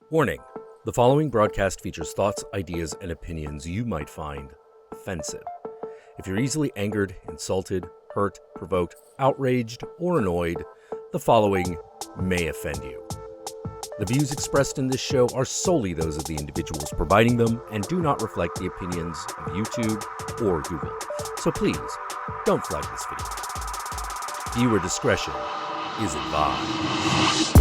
Warning: the following broadcast features thoughts, ideas, and opinions you might find offensive. If you're easily angered, insulted, hurt, provoked, outraged, or annoyed, the following may offend you. The views expressed in this show are solely those of the individuals providing them and do not reflect the opinions of YouTube or Google. So please, don't flag this video. Viewer discretion is advised.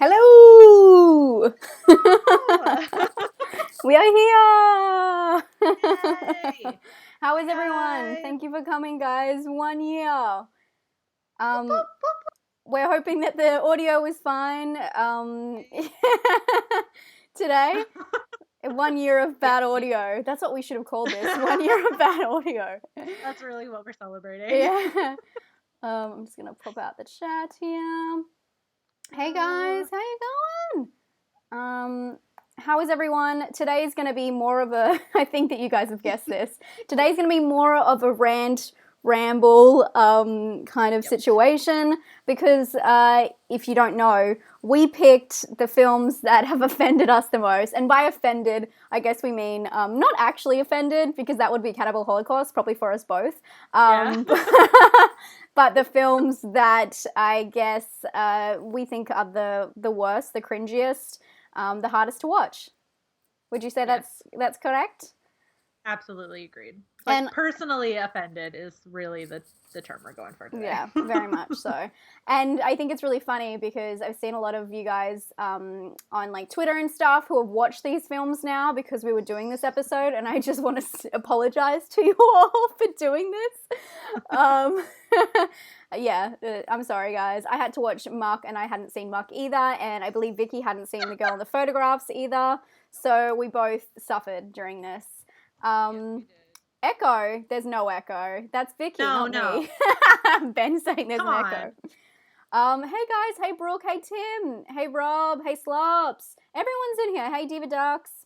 Hello! We are here! Yay! How is everyone? Yay! Thank you for coming, guys. 1 year. We're hoping that the audio is fine. Today, 1 year of bad audio. That's what we should have called this. 1 year of bad audio. That's really what we're celebrating. Yeah. I'm just gonna pop out the chat here. Hey guys, how you going? How is everyone? Today is going to be more of a, I think that you guys have guessed this, today's going to be more of a rant, ramble kind of situation, because if you don't know, we picked the films that have offended us the most, and by offended, I guess we mean not actually offended, because that would be Cannibal Holocaust, probably for us both. But the films that I guess we think are the worst, the cringiest, the hardest to watch. Would you say that's correct? Absolutely agreed. Like, And personally offended is really the term we're going for today. yeah, very much so. And I think it's really funny because I've seen a lot of you guys on like Twitter and stuff who have watched these films now because we were doing this episode, and I just want to apologize to you all for doing this. Yeah, I'm sorry guys. I had to watch Muck and I hadn't seen Muck either, and I believe Vicky hadn't seen The Girl in the Photographs either. So we both suffered during this. Yes, we did. Echo, there's no echo. That's Vicky, No, not me. Ben's saying there's Come an on. echo. Hey guys, hey Brooke, hey Tim, hey Rob, hey Slops. Everyone's in here. Hey Diva Ducks.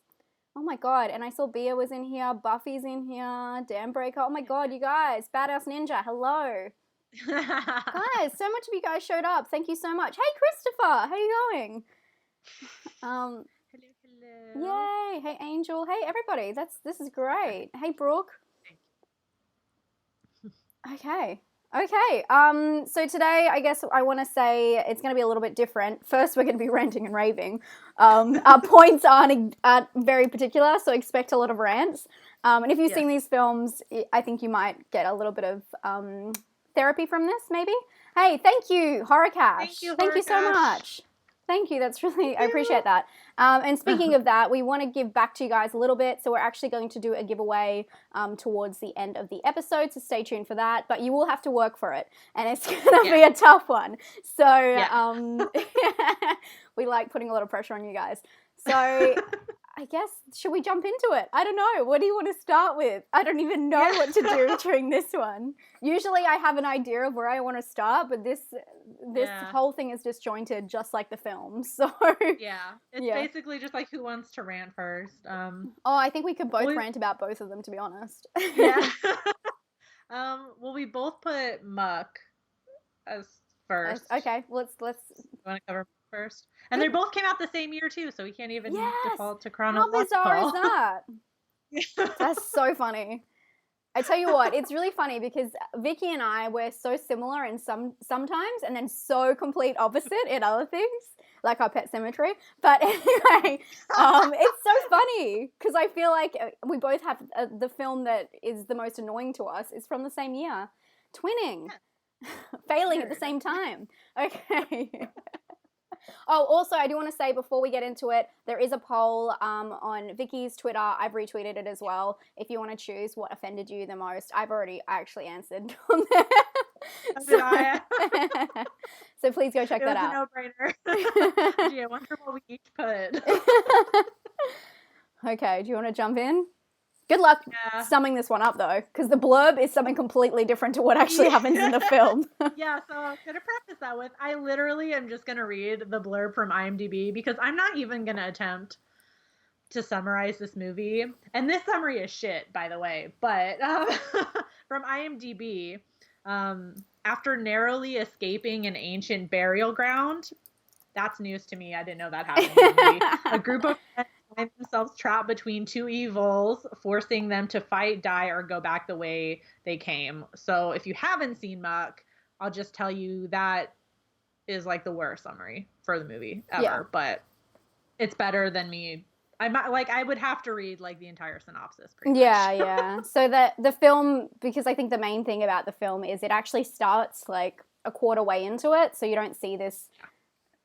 Oh my god, and I saw Bea was in here, Buffy's in here, Dan Breaker. Oh my god, you guys. Badass Ninja, hello. Guys, so much of you guys showed up. Thank you so much. Hey Christopher, how you going? Hello. Yay. Hey Angel. Hey everybody. This is great. Hey Brooke. Okay. So today, I guess I want to say it's going to be a little bit different. First, we're going to be ranting and raving. Our points aren't very particular, so expect a lot of rants. And if you've seen these films, I think you might get a little bit of therapy from this, maybe. Hey, thank you, Horrorcash. Thank you so much. Thank you. That's really, I appreciate that. And speaking of that, we want to give back to you guys a little bit. So we're actually going to do a giveaway towards the end of the episode. So stay tuned for that. But you will have to work for it. And it's going to be a tough one. So we like putting a lot of pressure on you guys. So I guess, should we jump into it? I don't know. What do you want to start with? I don't even know what to do during this one. Usually I have an idea of where I want to start, but this whole thing is disjointed just like the film. So it's basically just like who wants to rant first. I think we could both rant about both of them, to be honest. Yeah. Well, we both put Muck as first. Okay, let's. You want to cover Muck first? And they both came out the same year too, so we can't even default to chronological. How bizarre is that? That's so funny. I tell you what, it's really funny because Vicky and I were so similar in sometimes, and then so complete opposite in other things, like our Pet Cemetery. But anyway, it's so funny because I feel like we both have the film that is the most annoying to us is from the same year, Twinning, failing at the same time. Okay. Oh, also, I do want to say before we get into it, there is a poll on Vicky's Twitter. I've retweeted it as well. If you want to choose what offended you the most, I actually answered on there. So please go check that out. It was a no-brainer. Gee, I wonder what we each put. Okay, do you want to jump in? Good luck Yeah. summing this one up, though, because the blurb is something completely different to what actually happens in the film. Yeah, so I'm going to preface that with, I literally am just going to read the blurb from IMDb, because I'm not even going to attempt to summarize this movie. And this summary is shit, by the way. But from IMDb, after narrowly escaping an ancient burial ground, that's news to me. I didn't know that happened in the movie. A group of friends find themselves trapped between two evils, forcing them to fight, die, or go back the way they came. So if you haven't seen Muck, I'll just tell you that is like the worst summary for the movie ever. Yeah. But it's better than me. I would have to read like the entire synopsis. Yeah. So the film, because I think the main thing about the film is it actually starts like a quarter way into it, so you don't see this.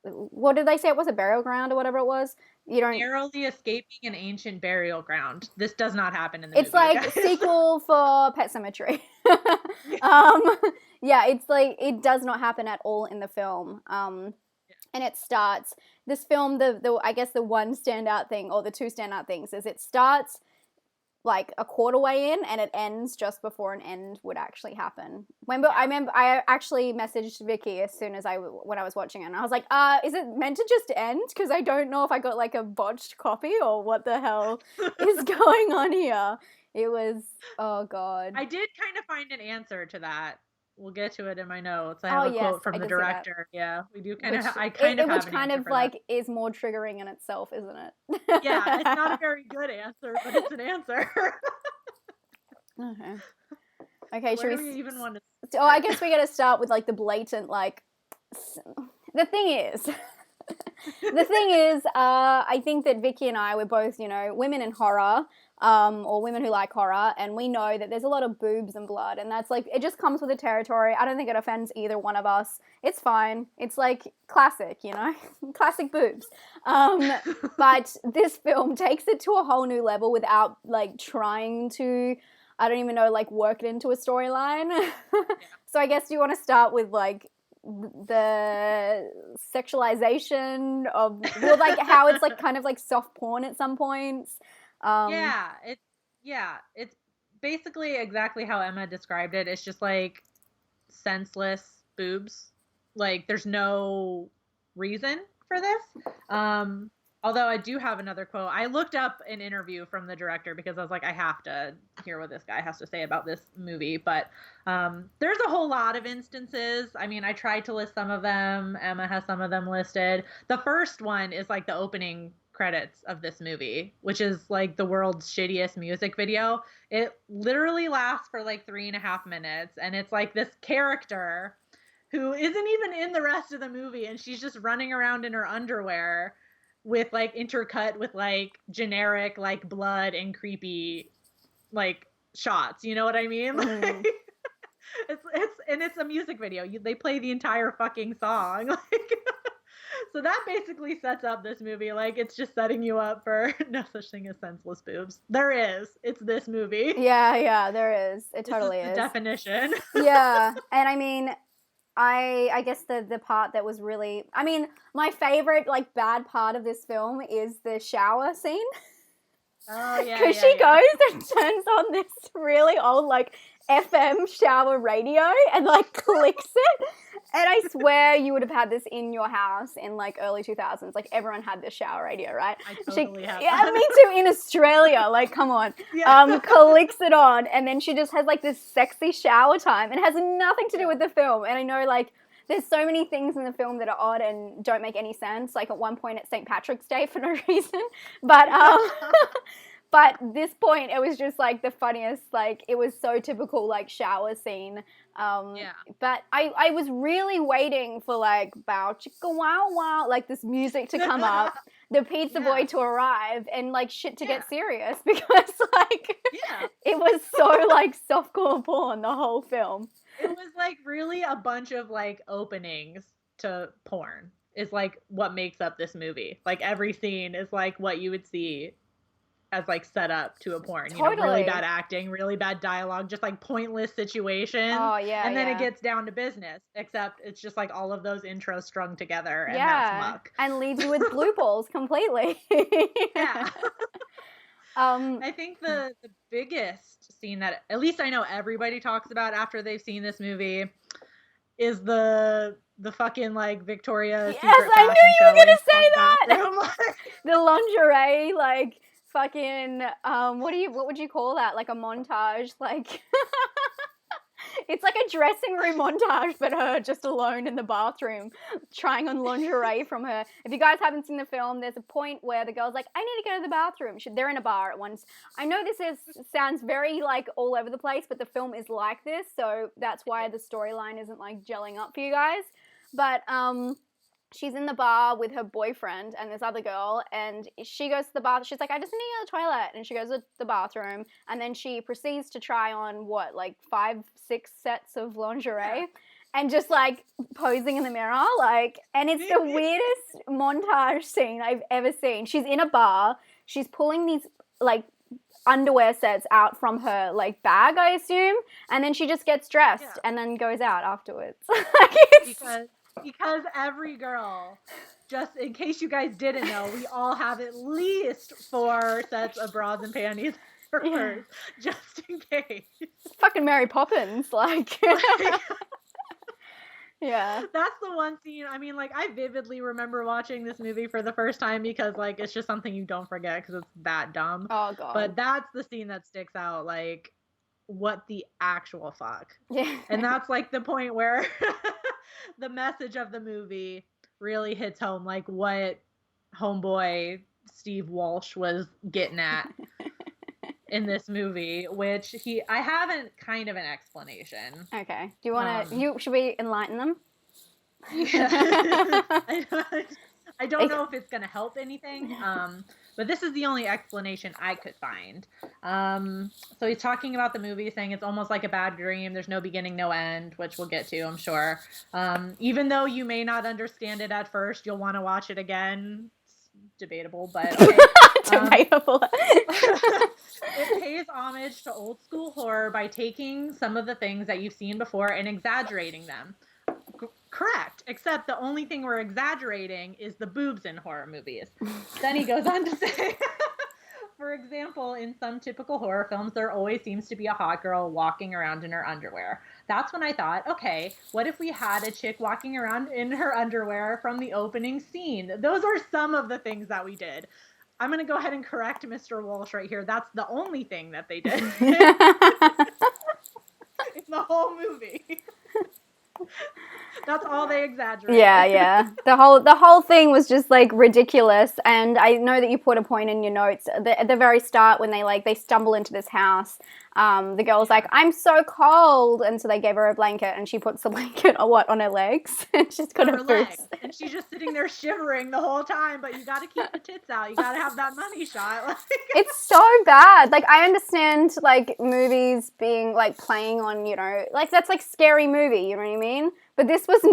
What did they say? It was a burial ground or whatever it was. You don't narrowly escaping an ancient burial ground. This does not happen in the movie. It's like a sequel for Pet Sematary. Yeah, it's like it does not happen at all in the film. And it starts this film. The I guess the one standout thing, or the two standout things, is it starts like a quarter way in and it ends just before an end would actually happen. I remember I actually messaged Vicky as soon as when I was watching it, and I was like, is it meant to just end? Because I don't know if I got like a botched copy or what the hell is going on here. It was, oh God. I did kind of find an answer to that. We'll get to it in my notes. I have a quote from the director. Yeah, we do kind of. I kind of have which kind of like is more triggering in itself, isn't it? Yeah, it's not a very good answer, but it's an answer. Okay. Should we even want to? Oh, I guess we got to start with like the blatant like. The thing is, I think that Vicky and I were both, women in horror. Or women who like horror, and we know that there's a lot of boobs and blood, and that's like, it just comes with the territory. I don't think it offends either one of us. It's fine. It's like classic, classic boobs. But this film takes it to a whole new level without like trying to, I don't even know, like work it into a storyline. So I guess you want to start with like the sexualization of, well, like how it's like kind of like soft porn at some points. It's basically exactly how Emma described it. It's just like senseless boobs. Like there's no reason for this. Although I do have another quote. I looked up an interview from the director because I was like, I have to hear what this guy has to say about this movie. But there's a whole lot of instances. I mean, I tried to list some of them. Emma has some of them listed. The first one is like the opening credits of this movie, which is like the world's shittiest music video. It literally lasts for like 3.5 minutes, and it's like this character who isn't even in the rest of the movie, and she's just running around in her underwear with like intercut with like generic like blood and creepy like shots, you know what I mean? Mm. It's a music video. They play the entire fucking song. Like so that basically sets up this movie. Like, it's just setting you up for no such thing as senseless boobs. There is. It's this movie. Yeah, there is. It totally is. The definition. Yeah, and I mean, I guess the part that was really, I mean, my favorite like bad part of this film is the shower scene. Oh yeah. Because she goes and turns on this really old like FM shower radio and like clicks it. And I swear you would have had this in your house in like early 2000s. Like everyone had this shower radio, right? I totally have. Yeah, me too, in Australia. Like, come on. Yeah. Clicks it on, and then she just has like this sexy shower time. It has nothing to do with the film. And I know like there's so many things in the film that are odd and don't make any sense. Like at one point it's St. Patrick's Day for no reason. But but this point, it was just like the funniest, like it was so typical like shower scene. But I was really waiting for like bow chicka wow wow, like this music to come up, the pizza boy to arrive, and like shit to get serious, because like it was so like softcore porn the whole film. It was like really a bunch of like openings to porn is like what makes up this movie. Like every scene is like what you would see as like set up to a porn. Totally. You know, really bad acting, really bad dialogue, just like pointless situations. Oh yeah. And then it gets down to business, except it's just like all of those intros strung together, and that's Muck. And leaves you with blue balls completely. Yeah. I think the biggest scene that at least I know everybody talks about after they've seen this movie is the fucking like Victoria's Yes, Secret I knew fashion you were show gonna in say the that. bathroom. The lingerie, like fucking what would you call that? Like a montage, like it's like a dressing room montage, but her just alone in the bathroom trying on lingerie from her. If you guys haven't seen the film, there's a point where the girl's like, I need to go to the bathroom. They're in a bar at once. I know sounds very like all over the place, but the film is like this, so that's why the storyline isn't like gelling up for you guys. But she's in the bar with her boyfriend and this other girl, and she goes to the bathroom. She's like, I just need to go to the toilet. And she goes to the bathroom, and then she proceeds to try on like 5-6 sets of lingerie and just like posing in the mirror. Like, and it's the weirdest montage scene I've ever seen. She's in a bar. She's pulling these like underwear sets out from her like bag, I assume. And then she just gets dressed and then goes out afterwards. Because every girl, just in case you guys didn't know, we all have at least 4 sets of bras and panties for hers, just in case. Fucking Mary Poppins, like. Yeah. That's the one scene, I mean, like, I vividly remember watching this movie for the first time because, like, it's just something you don't forget because it's that dumb. Oh, God. But that's the scene that sticks out, like, what the actual fuck. Yeah. And that's, like, the point where the message of the movie really hits home, like, what homeboy Steve Walsh was getting at in this movie, which I have kind of an explanation. Okay. Do you want to, should we enlighten them? Yeah. I don't know if it's going to help anything, but this is the only explanation I could find. So he's talking about the movie, saying it's almost like a bad dream. There's no beginning, no end, which we'll get to, I'm sure. Even though you may not understand it at first, you'll want to watch it again. It's debatable, but okay. Debatable. It pays homage to old school horror by taking some of the things that you've seen before and exaggerating them. Correct, except the only thing we're exaggerating is the boobs in horror movies. Then he goes on to say, for example, in some typical horror films, there always seems to be a hot girl walking around in her underwear. That's when I thought, okay, what if we had a chick walking around in her underwear from the opening scene? Those are some of the things that we did. I'm going to go ahead and correct Mr. Walsh right here. That's the only thing that they did in the whole movie. That's all they exaggerated. Yeah. The whole thing was just like ridiculous. And I know that you put a point in your notes at the very start when they stumble into this house. The girl's like, I'm so cold, and so they gave her a blanket, and she puts the blanket on her legs, and she's got her legs, boobs. and she's just sitting there shivering the whole time. But you got to keep the tits out. You got to have that money shot. Like. It's so bad. Like, I understand like movies being like playing on, like that's like scary movie. You know what I mean? But this is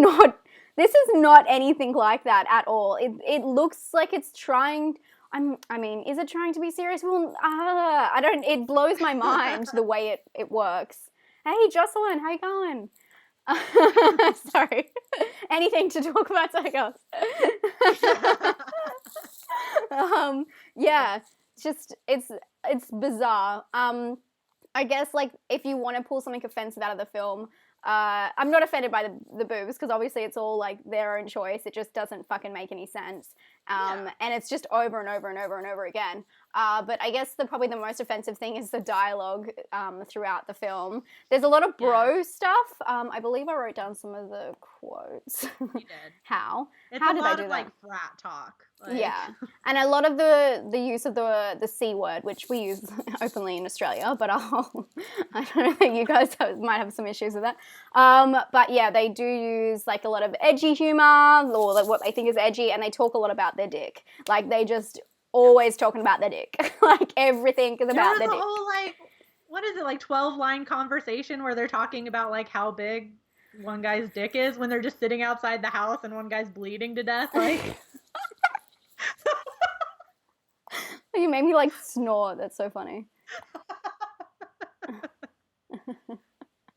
not anything like that at all. It looks like it's trying. Is it trying to be serious? Well, it blows my mind the way it works. Hey, Jocelyn, how you going? Sorry. Anything to talk about something else. Yeah, it's bizarre. I guess, like, if you want to pull something offensive out of the film, I'm not offended by the boobs, because obviously it's all like their own choice. It just doesn't fucking make any sense. And it's just over and over and over and over again. But I guess probably the most offensive thing is the dialogue throughout the film. There's a lot of bro stuff. I believe I wrote down some of the quotes. You did. How? It's How a did lot they do of that? like frat talk. Like... Yeah, and a lot of the use of the C word, which we use openly in Australia, but I don't think you guys might have some issues with that. But yeah, they do use like a lot of edgy humor, or like what they think is edgy, and they talk a lot about their dick. Like, they just always talking about their dick. Like, everything is about their dick. Whole, like, what is it, like 12-line conversation where they're talking about like how big one guy's dick is when they're just sitting outside the house and one guy's bleeding to death, like. You made me like snort. That's so funny.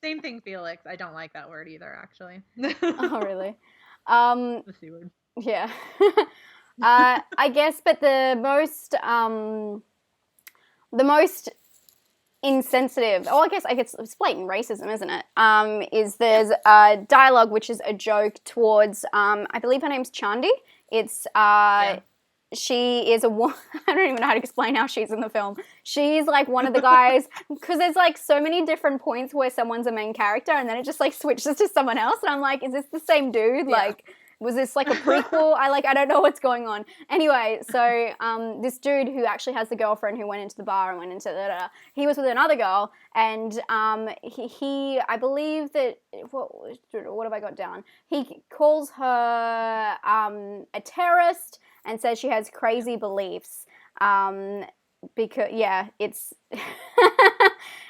Same thing, Felix. I don't like that word either, actually. Oh, really? The C word. Yeah. I guess, but the most, the most insensitive, I guess it's blatant racism, isn't it? Is there's a dialogue which is a joke towards, I believe her name's Chandi. It's, she is a woman. I don't even know how to explain how she's in the film. She's like one of the guys, because there's like so many different points where someone's a main character and then it just like switches to someone else. And I'm like, is this the same dude? Yeah. Like, was this like a prequel? I don't know what's going on. Anyway, so this dude who actually has the girlfriend who went into the bar and went into he was with another girl, and he I believe that what have I got down? He calls her a terrorist and says she has crazy beliefs. Because it's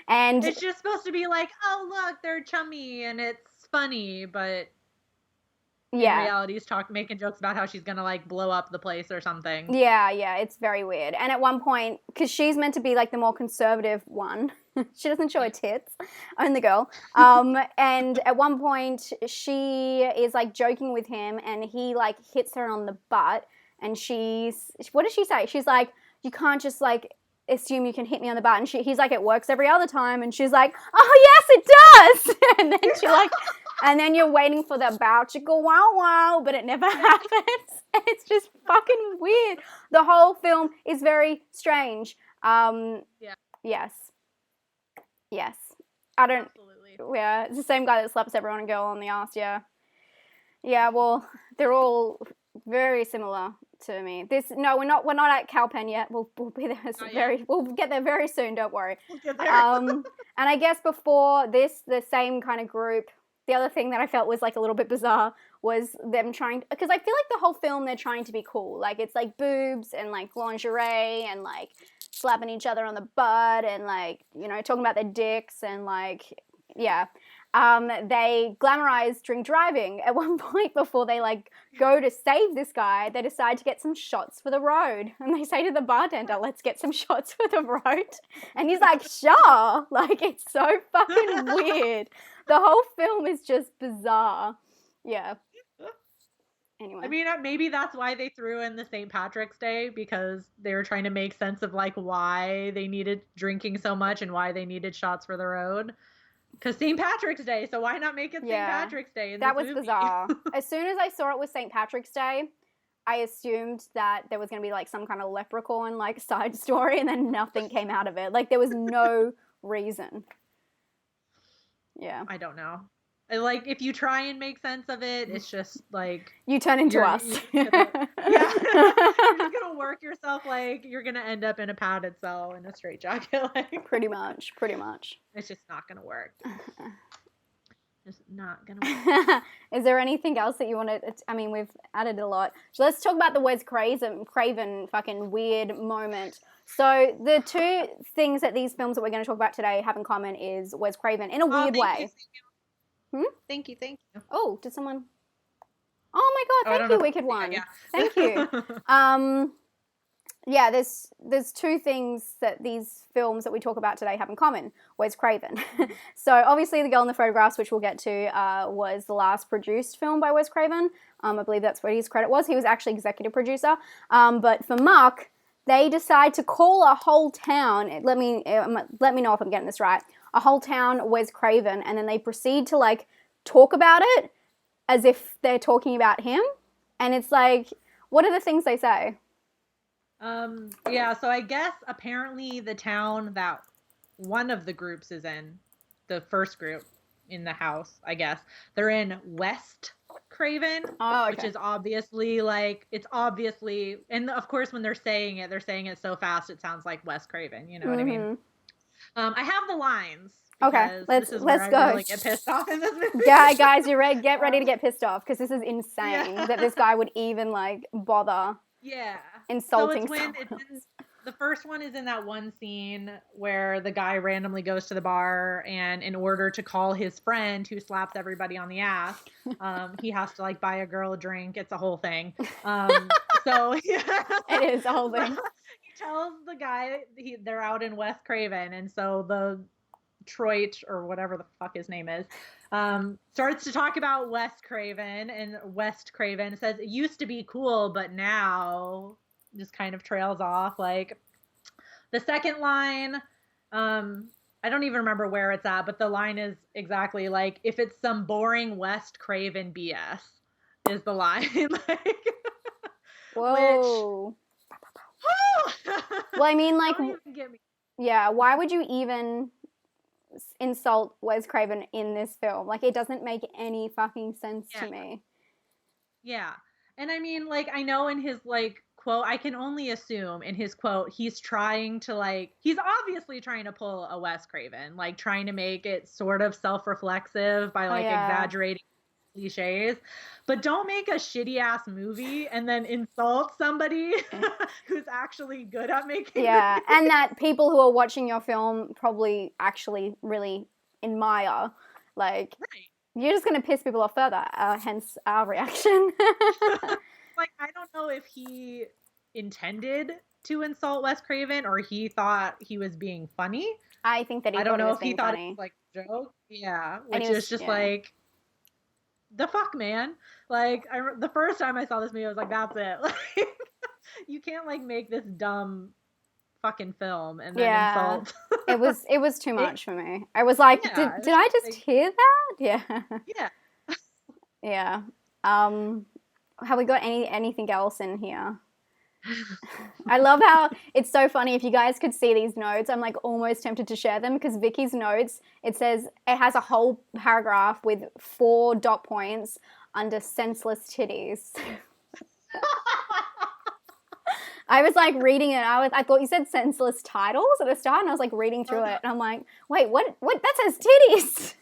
and it's just supposed to be like, oh look, they're chummy and it's funny, but in reality, he's making jokes about how she's gonna like blow up the place or something. Yeah, it's very weird. And at one point, because she's meant to be like the more conservative one, she doesn't show her tits, own the girl. And at one point, she is like joking with him, and he like hits her on the butt, and what does she say? She's like, you can't just like assume you can hit me on the butt, and he's like, it works every other time, and she's like, oh yes, it does. And then she like. And then you're waiting for the bow to go wow wow, but it never happens. And it's just fucking weird. The whole film is very strange. Yes. I don't. Absolutely. Yeah, it's the same guy that slaps everyone and girl on the ass. Yeah. Yeah. Well, they're all very similar to me. We're not at Calpen yet. We'll be there we'll get there very soon. Don't worry. We'll get there. And I guess before this, the same kind of group. The other thing that I felt was like a little bit bizarre was them trying, because I feel like the whole film they're trying to be cool. Like it's like boobs and like lingerie and like slapping each other on the butt and like, you know, talking about their dicks and like, yeah. They glamorize drink driving at one point before they like go to save this guy. They decide to get some shots for the road, and they say to the bartender, let's get some shots for the road. And he's like, sure. Like, it's so fucking weird. The whole film is just bizarre. Yeah. Anyway. I mean, maybe that's why they threw in the St. Patrick's Day, because they were trying to make sense of like why they needed drinking so much and why they needed shots for the road. Because St. Patrick's Day, so why not make it St. Patrick's Day? That was bizarre. As soon as I saw it was St. Patrick's Day, I assumed that there was going to be like some kind of leprechaun like side story, and then nothing came out of it. Like there was no reason. Yeah. I don't know. Like if you try and make sense of it, it's just like you turn into us. You're just gonna work yourself like you're gonna end up in a padded cell in a straitjacket. Like pretty much. It's just not gonna work. It's not gonna work. Is there anything else that you want to? I mean, we've added a lot. So let's talk about the Wes Craven fucking weird moment. So the two things that these films that we're going to talk about today have in common is Wes Craven in a weird way. Thank you. Oh, did someone? Oh my God! Thank you, Wicked One. Yeah. Thank you. Yeah, there's two things that these films that we talk about today have in common. Wes Craven. So obviously, The Girl in the Photographs, which we'll get to, was the last produced film by Wes Craven. I believe that's what his credit was. He was actually executive producer. But for Muck, they decide to call a whole town. Let me know if I'm getting this right. A whole town Wes Craven, and then they proceed to like talk about it as if they're talking about him. And it's like, what are the things they say? Yeah, so I guess apparently the town that one of the groups is in, the first group in the house, I guess, they're in West Craven, which is obviously like, it's obviously, and of course when they're saying it so fast it sounds like West Craven, you know what I mean? I have the lines. Okay, let's go. Really get pissed off in this movie. Yeah, guys, you're ready. Get ready to get pissed off, because this is insane that this guy would even like bother. Yeah. Insulting someone. The first one is in that one scene where the guy randomly goes to the bar, and in order to call his friend who slaps everybody on the ass, he has to like buy a girl a drink. It's a whole thing. So it is a whole thing. He tells the guy they're out in West Craven, and so the Troit or whatever the fuck his name is starts to talk about West Craven, and West Craven says it used to be cool, but now just kind of trails off like, The second line, I don't even remember where it's at, but the line is exactly like, if it's some boring West Craven BS is the line. Like, Whoa. which, Well, I mean, like, don't even get me. yeah, why would you even insult Wes Craven in this film? Like, it doesn't make any fucking sense to me. Yeah. And I mean, like, I know in his, like, quote, I can only assume in his quote, he's trying to, like, he's obviously trying to pull a Wes Craven, like, trying to make it sort of self-reflexive by, like, exaggerating cliches. But don't make a shitty ass movie and then insult somebody who's actually good at making movies. And that people who are watching your film probably actually really admire. Like, you're just going to piss people off further, hence our reaction. Like, I don't know if he intended to insult Wes Craven or he thought he was being funny. I think that he I don't thought know it was if he being thought funny. it was like a joke. Yeah, And which he was- is just yeah. like, the fuck, man. Like, the first time I saw this movie, I was like, that's it. Like, you can't, like, make this dumb fucking film and then insult. It was too much for me. I was like, Yeah, it did was I just just like- hear that? Yeah. Yeah. Yeah. Have we got anything else in here? I love how it's so funny. If you guys could see these notes, I'm like almost tempted to share them because Vicky's notes, it says it has a whole paragraph with 4 dot points under senseless titties. I was like reading it. I thought you said senseless titles at the start, and I was like reading through it, and I'm like, wait, what? That says titties.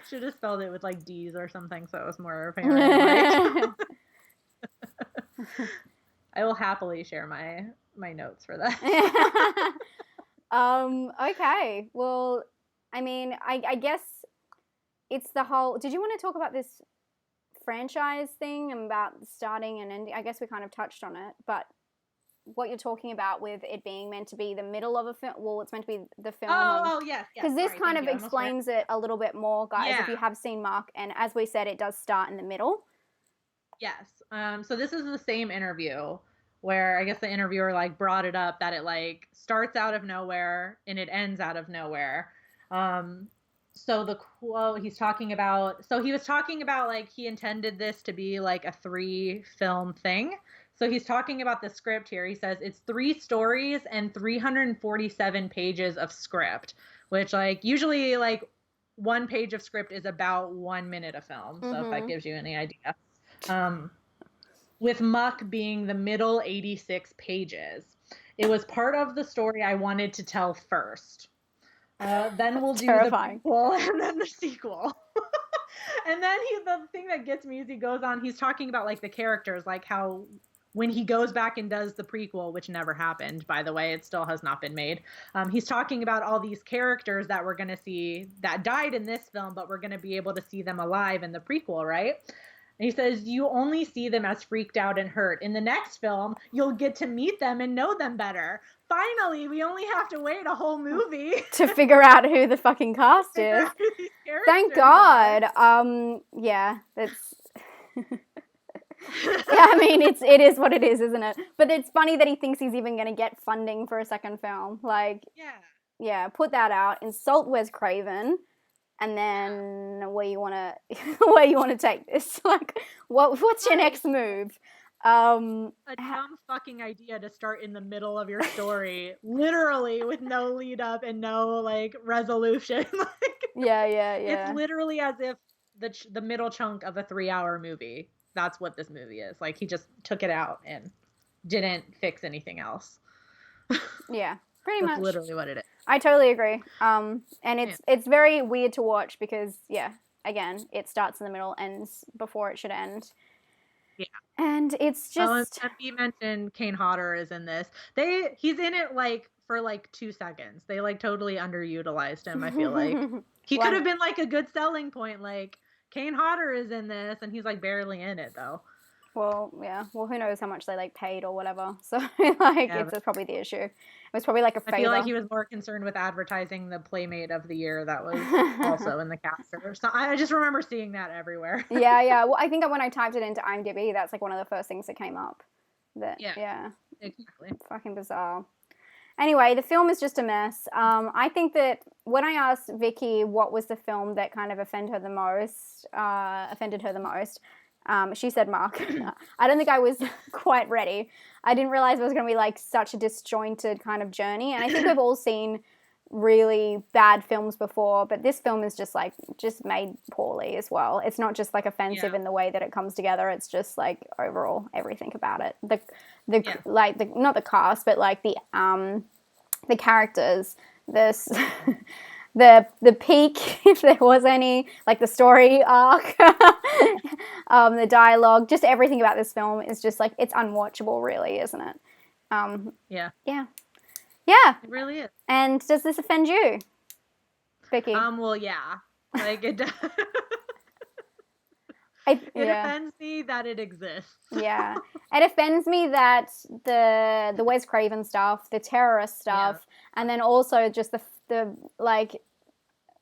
Should have spelled it with like D's or something so it was more apparent. I will happily share my notes for that. Okay. Well, I mean, I guess it's the whole. Did you want to talk about this franchise thing about starting and ending? I guess we kind of touched on it, but what you're talking about with it being meant to be the middle of a film. Well, it's meant to be the film. Yes. Because this kind of explains it a little bit more, guys, if you have seen Muck. And as we said, it does start in the middle. Yes. So this is the same interview where I guess the interviewer like brought it up that it like starts out of nowhere and it ends out of nowhere. So the quote he was talking about like he intended this to be like a 3-film thing. So he's talking about the script here. He says it's 3 stories and 347 pages of script, which like usually like 1 page of script is about 1 minute of film. So if that gives you any idea. With Muck being the middle 86 pages. It was part of the story I wanted to tell first. Then we'll do the prequel and then the sequel. And then the thing that gets me is he goes on, he's talking about like the characters, like how when he goes back and does the prequel, which never happened, by the way, it still has not been made. He's talking about all these characters that we're going to see that died in this film, but we're going to be able to see them alive in the prequel, right? And he says, you only see them as freaked out and hurt. In the next film, you'll get to meet them and know them better. Finally, we only have to wait a whole movie to figure out who the fucking cast is. Thank God. Yeah, that's... Yeah, I mean, it is what it is, isn't it? But it's funny that he thinks he's even going to get funding for a second film. Like, yeah, put that out, insult Wes Craven, and then where you want to take this? Like, what's your next move? A dumb fucking idea to start in the middle of your story, literally with no lead up and no like resolution. Like, yeah. It's literally as if the middle chunk of a 3-hour movie. That's what this movie is. Like he just took it out and didn't fix anything else. Yeah, pretty much. That's literally what it is. I totally agree. And it's very weird to watch because again, it starts in the middle, ends before it should end. Yeah. And it's just. And you mentioned Kane Hodder is in this. He's in it like for like 2 seconds. They like totally underutilized him. I feel like he could have been like a good selling point. Like Kane Hodder is in this, and he's like barely in it though. Well, yeah. Well, who knows how much they like paid or whatever. So like, it's probably the issue. It was probably like a favor. I feel like he was more concerned with advertising the Playmate of the Year that was also in the cast. So I just remember seeing that everywhere. Yeah. Well, I think when I typed it into IMDb, that's like one of the first things that came up. Yeah. Exactly. Fucking bizarre. Anyway, the film is just a mess. I think that when I asked Vicky what was the film that kind of offended her the most, she said Muck. I don't think I was quite ready. I didn't realize it was going to be like such a disjointed kind of journey. And I think we've all seen really bad films before, but this film is just made poorly as well. It's not just like offensive in the way that it comes together. It's just like overall everything about it. Not the cast, but like the characters, this the peak, if there was any, like the story arc, the dialogue, just everything about this film is just like, it's unwatchable, really, isn't it? Yeah. It really is. And does this offend you, Vicky? Well, yeah. Like it does. It offends me that it exists. Yeah. It offends me that the Wes Craven stuff, the terrorist stuff, and then also just the like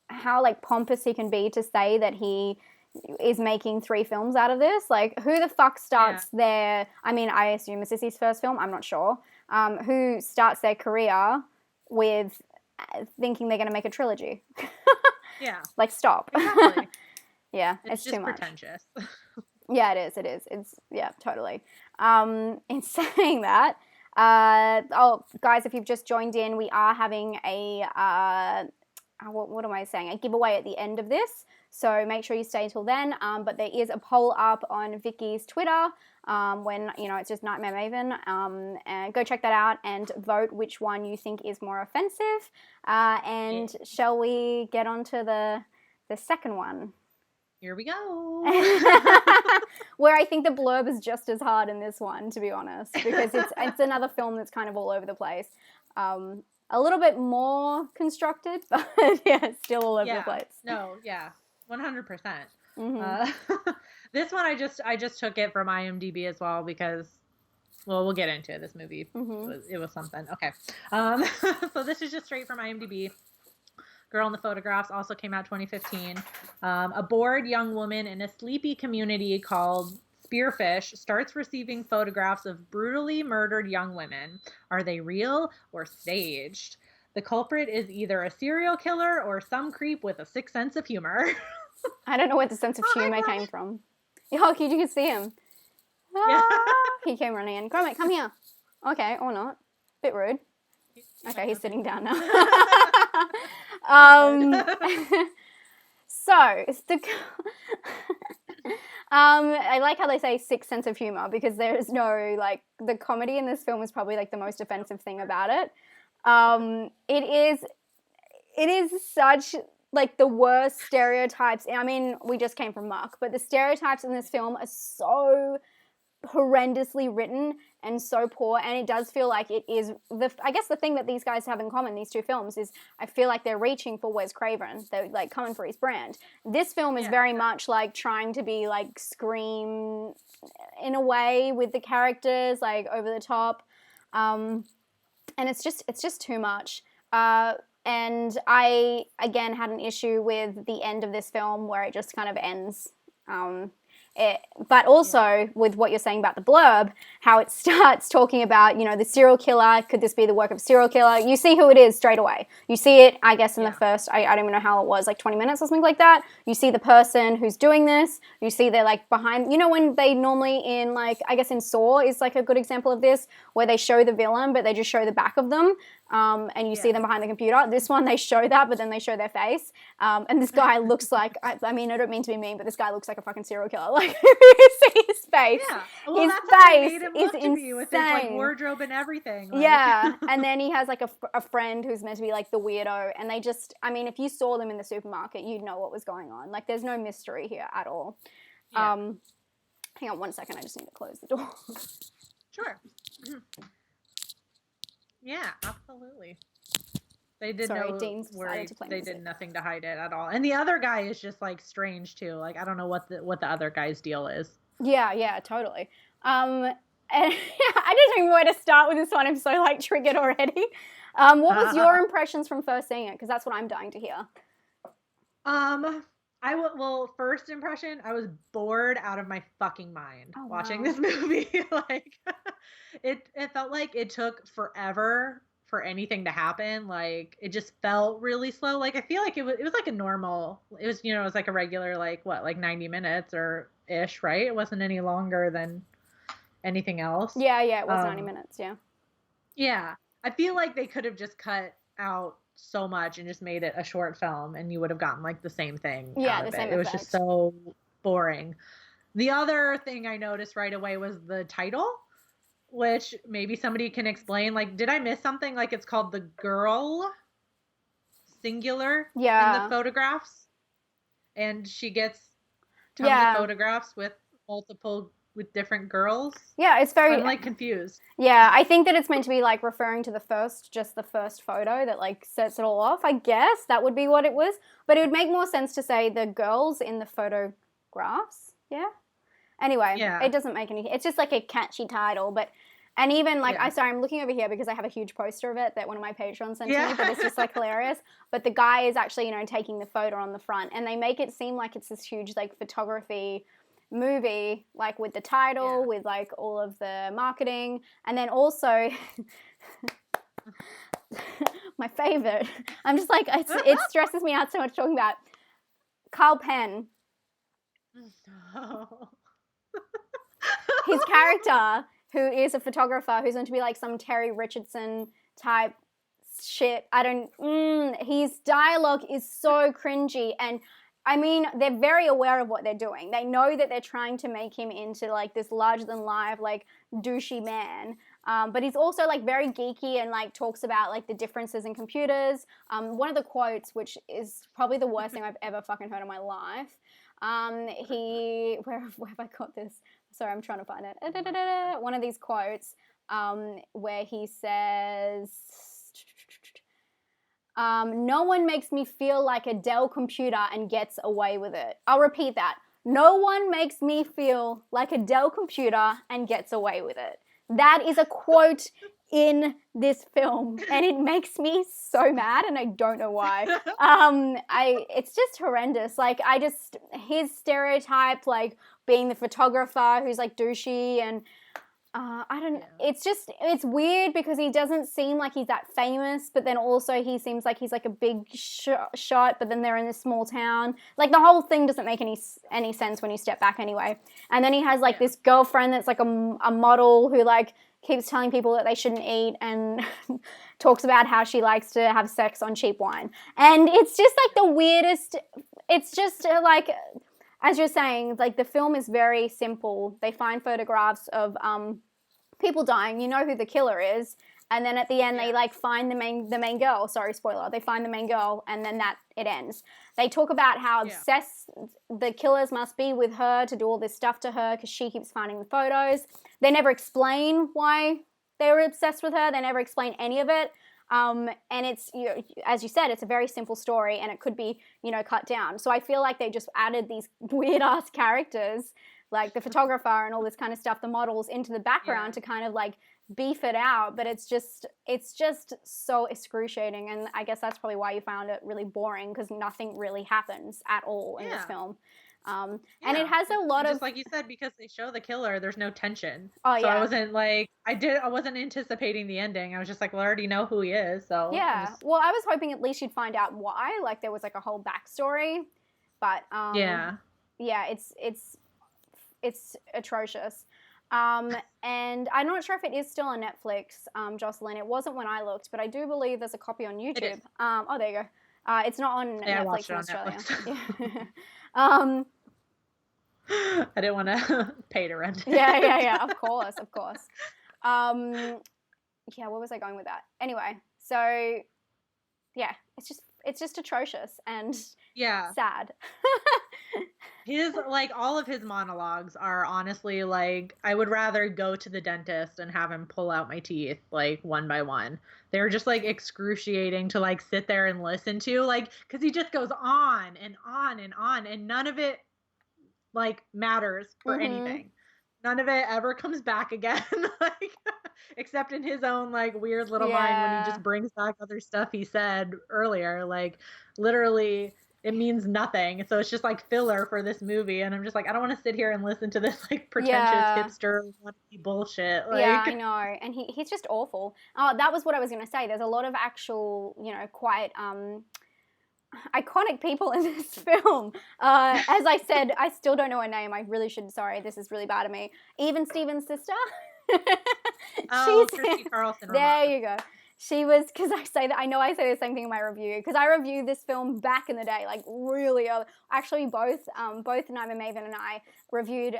how like pompous he can be to say that he is making 3 films out of this. Like, who the fuck starts their, I mean, I assume this is his first film, I'm not sure. Who starts their career with thinking they're going to make a trilogy? Yeah. Like, stop. Exactly. Yeah, it's too just much. pretentious. Yeah, it is. It's, yeah, totally. In saying that, guys, if you've just joined in, we are having a, what am I saying? A giveaway at the end of this. So make sure you stay till then. But there is a poll up on Vicky's Twitter when, it's just Nightmare Maven. And go check that out and vote which one you think is more offensive. Shall we get on to the second one? Here we go. Where I think the blurb is just as hard in this one, to be honest, because it's another film that's kind of all over the place. A little bit more constructed, but yeah, still all over the place. No, yeah, 100%. Mm-hmm. This one I just took it from IMDb as well because, well, we'll get into it. This movie, it was something. Okay, so this is just straight from IMDb. Girl in the Photographs also came out 2015. A bored young woman in a sleepy community called Spearfish starts receiving photographs of brutally murdered young women. Are they real or staged? The culprit is either a serial killer or some creep with a sick sense of humor. I don't know where the sense of humor came from. Oh, you can see him. Yeah. He came running in. Gromit, come here. Okay, or not. Bit rude. Okay, he's sitting down now. So, I like how they say sick sense of humor because there is no, like, the comedy in this film is probably, like, the most offensive thing about it. It is such, like, the worst stereotypes. I mean, we just came from Muck, but the stereotypes in this film are so horrendously written and so poor, and it does feel like it is I guess the thing that these guys have in common, these two films, is I feel like they're reaching for Wes Craven. They're like coming for his brand. This film is very much like trying to be like Scream in a way with the characters, like over the top, and it's just too much. And I again had an issue with the end of this film where it just kind of ends. But also with what you're saying about the blurb, how it starts talking about, the serial killer. Could this be the work of a serial killer? You see who it is straight away. You see it, I guess, in the first, I don't even know how it was, like 20 minutes or something like that. You see the person who's doing this. You see they're like behind, when they normally in like, I guess in Saw is like a good example of this, where they show the villain, but they just show the back of them. And you see them behind the computer. This one, they show that, but then they show their face. And this guy looks like, I mean, I don't mean to be mean, but this guy looks like a fucking serial killer. Like, you see his face. Yeah. Well, his that's face how they made him look is to me with his like wardrobe and everything. Like. Yeah. And then he has like a friend who's meant to be like the weirdo. And they just, I mean, if you saw them in the supermarket, you'd know what was going on. Like, there's no mystery here at all. Yeah. Hang on 1 second. I just need to close the door. Sure. Yeah, absolutely. They did they did nothing to hide it at all. And the other guy is just like strange too. Like, I don't know what the other guy's deal is. Yeah, totally. And I don't even know where to start with this one. I'm so like triggered already. What was your impressions from first seeing it? Because that's what I'm dying to hear. Well, first impression, I was bored out of my fucking mind watching wow. this movie. Like, it felt like it took forever for anything to happen. Like, it just felt really slow. Like, I feel like it was like a normal. It was, it was like a regular, like, what, like 90 minutes or ish, right? It wasn't any longer than anything else. Yeah, it was 90 minutes, yeah. Yeah. I feel like they could have just cut out so much and just made it a short film, and you would have gotten like the same thing out of it. It was just so boring. The other thing I noticed right away was the title, which maybe somebody can explain. Like, did I miss something? Like, it's called The Girl, singular, in the photographs, and she gets tons of photographs with different girls. Yeah, it's very... I'm like confused. Yeah, I think that it's meant to be like referring to the first photo that like sets it all off. I guess that would be what it was. But it would make more sense to say the girls in the photographs. Yeah. Anyway, it doesn't make any... It's just like a catchy title. But... And even like... I'm looking over here because I have a huge poster of it that one of my patrons sent to me. But it's just like hilarious. But the guy is actually, taking the photo on the front. And they make it seem like it's this huge like photography movie, like with the title, with like all of the marketing, and then also my favorite, I'm just like, it stresses me out so much talking about Carl Penn. His character, who is a photographer, who's going to be like some Terry Richardson type shit. His dialogue is so cringy, and I mean, they're very aware of what they're doing. They know that they're trying to make him into like this larger-than-life, like douchey man. But he's also like very geeky and like talks about like the differences in computers. One of the quotes, which is probably the worst thing I've ever fucking heard in my life. Where have I got this? Sorry, I'm trying to find it. One of these quotes where he says... no one makes me feel like a Dell computer and gets away with it. I'll repeat that. No one makes me feel like a Dell computer and gets away with it. That is a quote in this film, and it makes me so mad, and I don't know why. It's just horrendous. Like, his stereotype, like being the photographer who's like douchey and it's weird because he doesn't seem like he's that famous, but then also he seems like he's like a big shot, but then they're in this small town. Like, the whole thing doesn't make any sense when you step back anyway. And then he has like this girlfriend that's like a model who like keeps telling people that they shouldn't eat and talks about how she likes to have sex on cheap wine. And it's just like the weirdest, it's just like... As you're saying, like, the film is very simple. They find photographs of people dying. You know who the killer is. And then at the end, they, like, find the main girl. Sorry, spoiler. They find the main girl, and then it ends. They talk about how obsessed the killers must be with her to do all this stuff to her because she keeps finding the photos. They never explain why they were obsessed with her. They never explain any of it. And it's, as you said, it's a very simple story, and it could be, cut down. So I feel like they just added these weird-ass characters, like the photographer and all this kind of stuff, the models, into the background to kind of, like, beef it out. But it's just so excruciating, and I guess that's probably why you found it really boring, because nothing really happens at all in this film. And it has a lot of... Just like you said, because they show the killer, there's no tension. Oh, so I wasn't like... I wasn't anticipating the ending. I was just like, well, I already know who he is, so... Yeah. Well, I was hoping at least you'd find out why. Like, there was, like, a whole backstory. But, yeah, it's atrocious. And I'm not sure if it is still on Netflix, Jocelyn. It wasn't when I looked, but I do believe there's a copy on YouTube. It is. Oh, there you go. It's not on Netflix I watched it in on Australia. Netflix. Yeah. I didn't want to pay to rent it. Yeah. Of course. Yeah, where was I going with that? Anyway, so yeah, it's just atrocious and sad. His, like, all of his monologues are honestly, like, I would rather go to the dentist and have him pull out my teeth, like, one by one. They're just, like, excruciating to, like, sit there and listen to, like, because he just goes on and on and on, and none of it, like, matters for anything. None of it ever comes back again, like, except in his own, like, weird little mind when he just brings back other stuff he said earlier. Like, literally, it means nothing. So it's just like filler for this movie. And I'm just like, I don't want to sit here and listen to this like pretentious hipster bullshit. Like, yeah, I know. And he's just awful. Oh, that was what I was going to say. There's a lot of actual, quite iconic people in this film. As I said, I still don't know her name. I really should. Sorry, this is really bad of me. Even Steven's sister. Christy Carlson. There you go. She was, because I say the same thing in my review, because I reviewed this film back in the day, like really early. Actually, both Naima Maven and I reviewed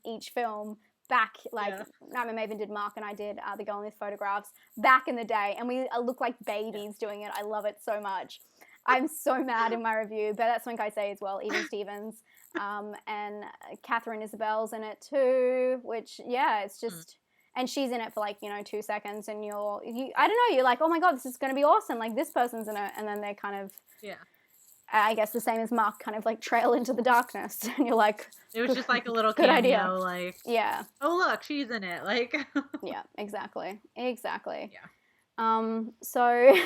each film back, like Naima Maven did Muck and I did The Girl in These Photographs back in the day, and we look like babies doing it. I love it so much. I'm so mad in my review, but that's something I say as well. Even Stevens, and Catherine Isabel's in it too, which it's just. And she's in it for 2 seconds, and I don't know, you're like, oh my god, this is going to be awesome. Like, this person's in it, and then they kind of, I guess the same as Muck, kind of like trail into the darkness, and you're like, it was just like a little good cameo, idea. like, oh look, she's in it, like, yeah, exactly. Yeah. So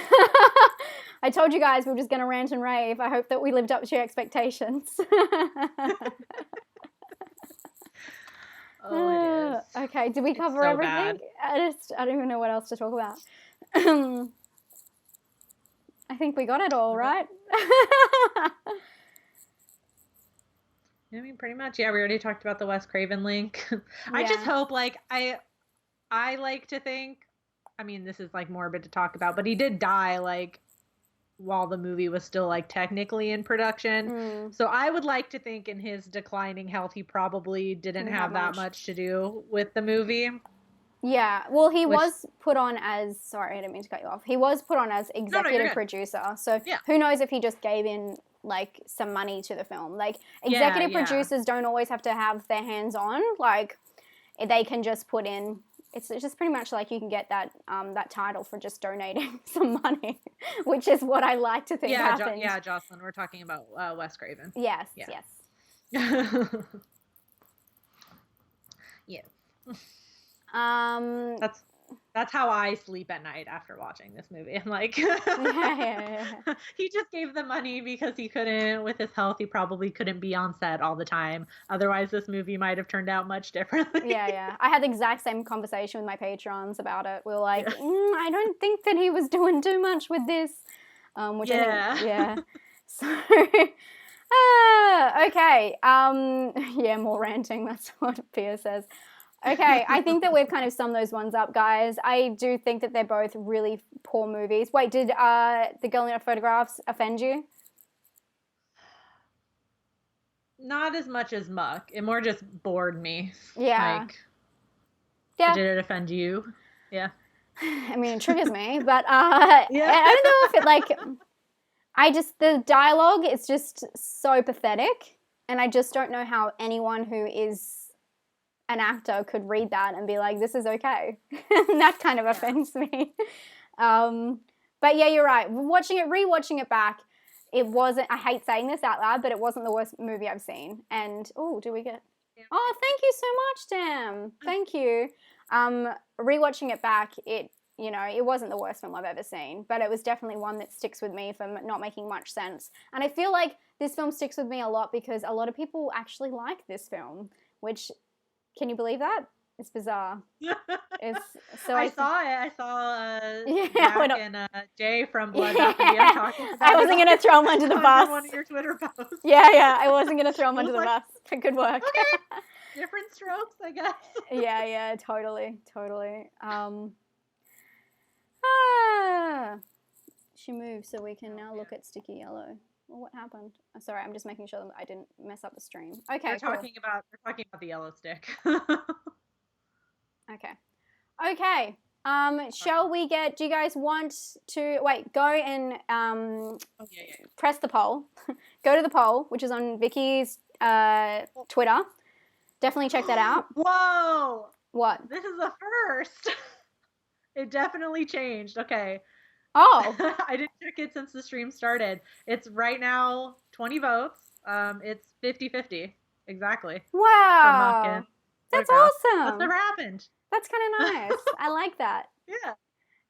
I told you guys we were just going to rant and rave. I hope that we lived up to your expectations. Oh, it is. Okay, did we cover everything? Bad. I don't even know what else to talk about. I think we got it all, right? I mean, pretty much. Yeah, we already talked about the Wes Craven link. I just hope, like, I like to think, I mean, this is like morbid to talk about, but he did die, like, while the movie was still like technically in production. So I would like to think in his declining health, he probably didn't have that much to do with the movie. Yeah. Well, he was put on as, sorry, I didn't mean to cut you off. He was put on as executive producer. So who knows if he just gave in like some money to the film. Like executive producers don't always have to have their hands on. Like they can just put in, it's just pretty much like you can get that that title for just donating some money, which is what I like to think happened. Jocelyn, we're talking about Wes Craven. Yes. Yes. That's how I sleep at night after watching this movie. I'm like, he just gave the money because he couldn't, with his health, he probably couldn't be on set all the time. Otherwise, this movie might have turned out much differently. Yeah. I had the exact same conversation with my patrons about it. We were like, I don't think that he was doing too much with this. Which I think, So, okay. More ranting. That's what Pia says. Okay, I think that we've kind of summed those ones up, guys. I do think that they're both really poor movies. Wait, did The Girl in the Photographs offend you? Not as much as Muck. It more just bored me. Yeah. Did it offend you? Yeah. I mean, it triggers me, but I don't know if it the dialogue is just so pathetic, and I just don't know how anyone who is an actor could read that and be like, this is okay. That kind of offends me. But yeah, you're right. Rewatching it back, it wasn't, I hate saying this out loud, but it wasn't the worst movie I've seen. And, thank you so much, Tam. Thank you. Rewatching it back, it wasn't the worst film I've ever seen, but it was definitely one that sticks with me for not making much sense. And I feel like this film sticks with me a lot because a lot of people actually like this film, which, can you believe that? It's bizarre. I saw Jack and Jay from Blood talking about I wasn't going to throw him under the bus. One of your Twitter posts. Yeah, I wasn't going to throw him under the bus. Good work. Okay. Different strokes, I guess. Yeah, totally. She moved, so we can now look at Sticky Yellow. Well, what happened? Sorry, I'm just making sure that I didn't mess up the stream. Okay, we're talking about the yellow stick. Okay. Shall we get? Do you guys want to go and press the poll? Go to the poll, which is on Vicky's Twitter. Definitely check that out. Whoa! What? This is a first. It definitely changed. Okay. Oh. I didn't check it since the stream started. It's right now 20 votes. It's 50-50. Exactly. Wow. That's awesome. That's never happened. That's kind of nice. I like that. Yeah.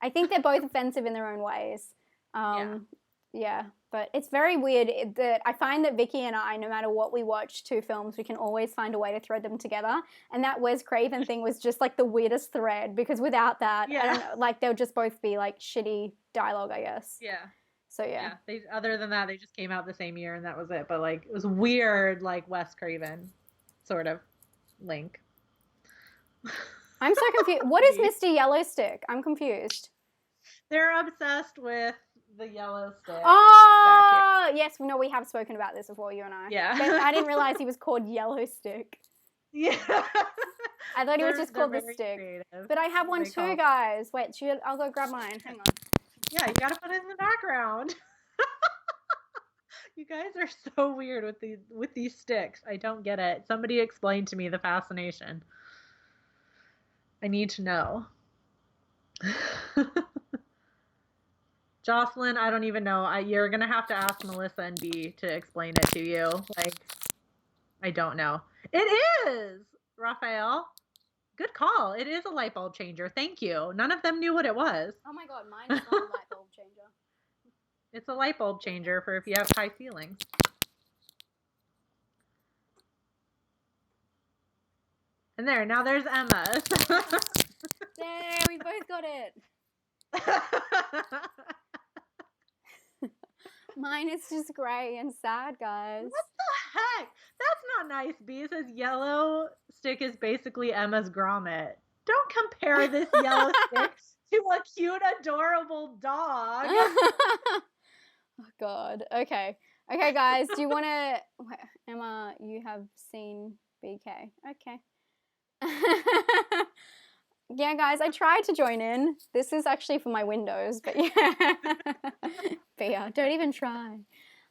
I think they're both offensive in their own ways. Yeah, but it's very weird that I find that Vicky and I, no matter what we watch, two films, we can always find a way to thread them together. And that Wes Craven thing was just like the weirdest thread because without that, I don't know, like they'll just both be like shitty dialogue, I guess. Yeah. So yeah. They other than that, they just came out the same year and that was it. But like it was weird, like Wes Craven sort of link. I'm so confused. What is Mr. Yellowstick? I'm confused. They're obsessed with the yellow stick. Oh, yes. No, we have spoken about this before, you and I. Yeah. But I didn't realize he was called Yellow Stick. Yeah. I thought he was just called the stick. Creative. But I have one too, guys. Wait, I'll go grab mine. Hang on. Yeah, you gotta put it in the background. You guys are so weird with these sticks. I don't get it. Somebody explain to me the fascination. I need to know. Jocelyn, I don't even know. You're gonna have to ask Melissa and B to explain it to you. Like, I don't know. It is, Raphael. Good call. It is a light bulb changer. Thank you. None of them knew what it was. Oh my god, mine is not a light bulb changer. It's a light bulb changer for if you have high ceilings. And now there's Emma. There, we both got it. Mine is just grey and sad, guys. What the heck? That's not nice, B. It says yellow stick is basically Emma's grommet. Don't compare this yellow stick to a cute, adorable dog. Oh, God. Okay. Okay, guys. Do you want to... Emma, you have seen BK. Okay. Yeah, guys, I tried to join in. This is actually for my Windows, but yeah. But yeah, don't even try.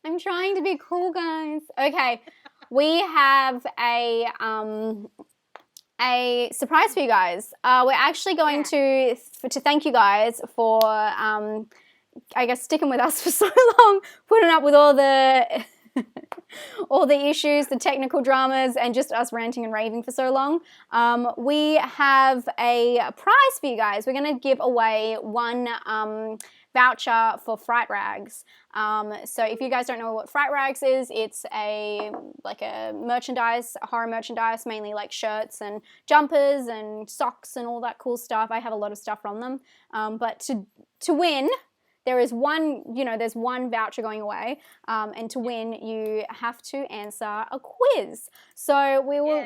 I'm trying to be cool, guys. Okay, we have a surprise for you guys. We're actually going to thank you guys for, I guess, sticking with us for so long, putting up with all the... all the issues, the technical dramas, and just us ranting and raving for so long. We have a prize for you guys. We're going to give away one voucher for Fright Rags. So if you guys don't know what Fright Rags is, it's like a merchandise, horror merchandise, mainly like shirts and jumpers and socks and all that cool stuff. I have a lot of stuff from them. But to win... there's one voucher going away, and to win, you have to answer a quiz. So we will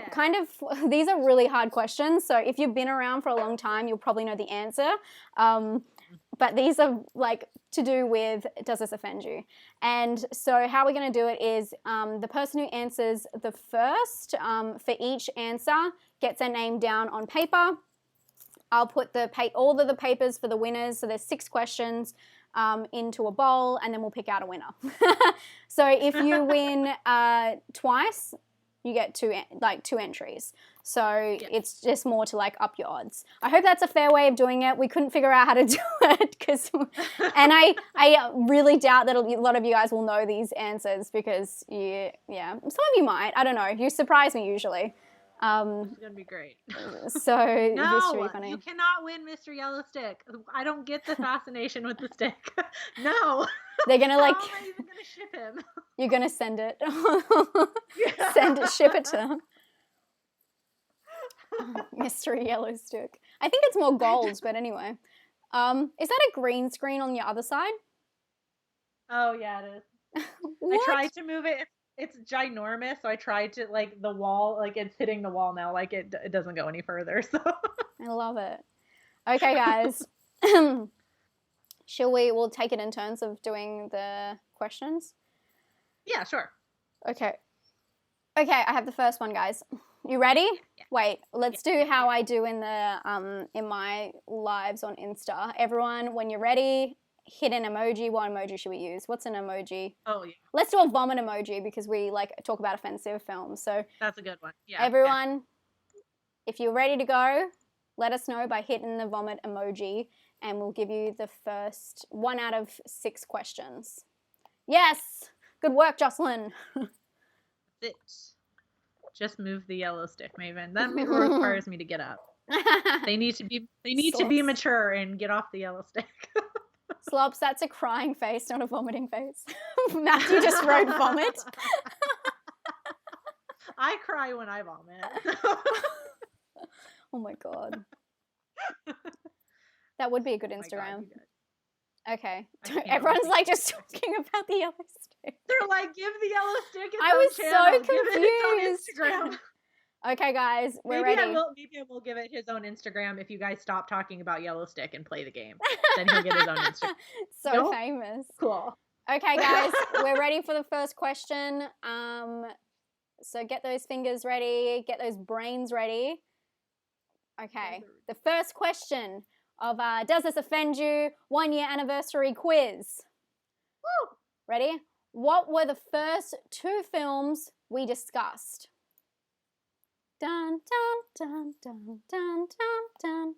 these are really hard questions, so if you've been around for a long time, you'll probably know the answer. But these are like to do with, does this offend you? And so how we're going to do it is the person who answers the first for each answer gets their name down on paper. I'll put all of the papers for the winners, so there's 6 questions, into a bowl, and then we'll pick out a winner. So if you win twice, you get two entries. So it's just more to like up your odds. I hope that's a fair way of doing it. We couldn't figure out how to do it and I really doubt that a lot of you guys will know these answers because some of you might. I don't know. You surprise me usually. It's gonna be great. So this should be funny. You cannot win Mr. Yellow Stick. I don't get the fascination with the stick. No. They're gonna like. How am I even gonna ship him? You're gonna send it. Ship it to them. Mystery Yellow Stick. I think it's more gold, but anyway. Is that a green screen on your other side? Oh yeah, it is. I tried to move it. It's ginormous, so I tried to, like, the wall, like, it's hitting the wall now, like, it doesn't go any further, so. I love it. Okay, guys. We'll take it in turns of doing the questions? Yeah, sure. Okay. Okay, I have the first one, guys. You ready? Yeah. Wait, let's do how I do in my lives on Insta. Everyone, when you're ready... hit an emoji. What emoji should we use? What's an emoji? Oh, yeah. Let's do a vomit emoji because we like talk about offensive films. So that's a good one. Yeah. Everyone, if you're ready to go, let us know by hitting the vomit emoji and we'll give you the first 1 out of 6 questions. Yes! Good work, Jocelyn. Just move the yellow stick, Maven. That requires me to get up. They need to be mature and get off the yellow stick. Cyclops, that's a crying face, not a vomiting face. Matthew just wrote vomit. I cry when I vomit. Oh my God. That would be a good Oh my God, Instagram. you did. Okay. I can't Everyone's wait. like just talking about the yellow stick. They're like, give the yellow stick its I own was so channel. Give it confused. its own Instagram. Okay, guys, we're Maybe ready. maybe I will give it his own Instagram if you guys stop talking about yellow stick and play the game. Then he'll get his own Instagram. So Nope. famous. Cool. Okay, guys, we're ready for the first question. So get those fingers ready, get those brains ready. Okay, the first question of Does This Offend You? 1 year anniversary quiz. Woo! Ready? What were the first 2 films we discussed? Dun dun dun dun dun dun dun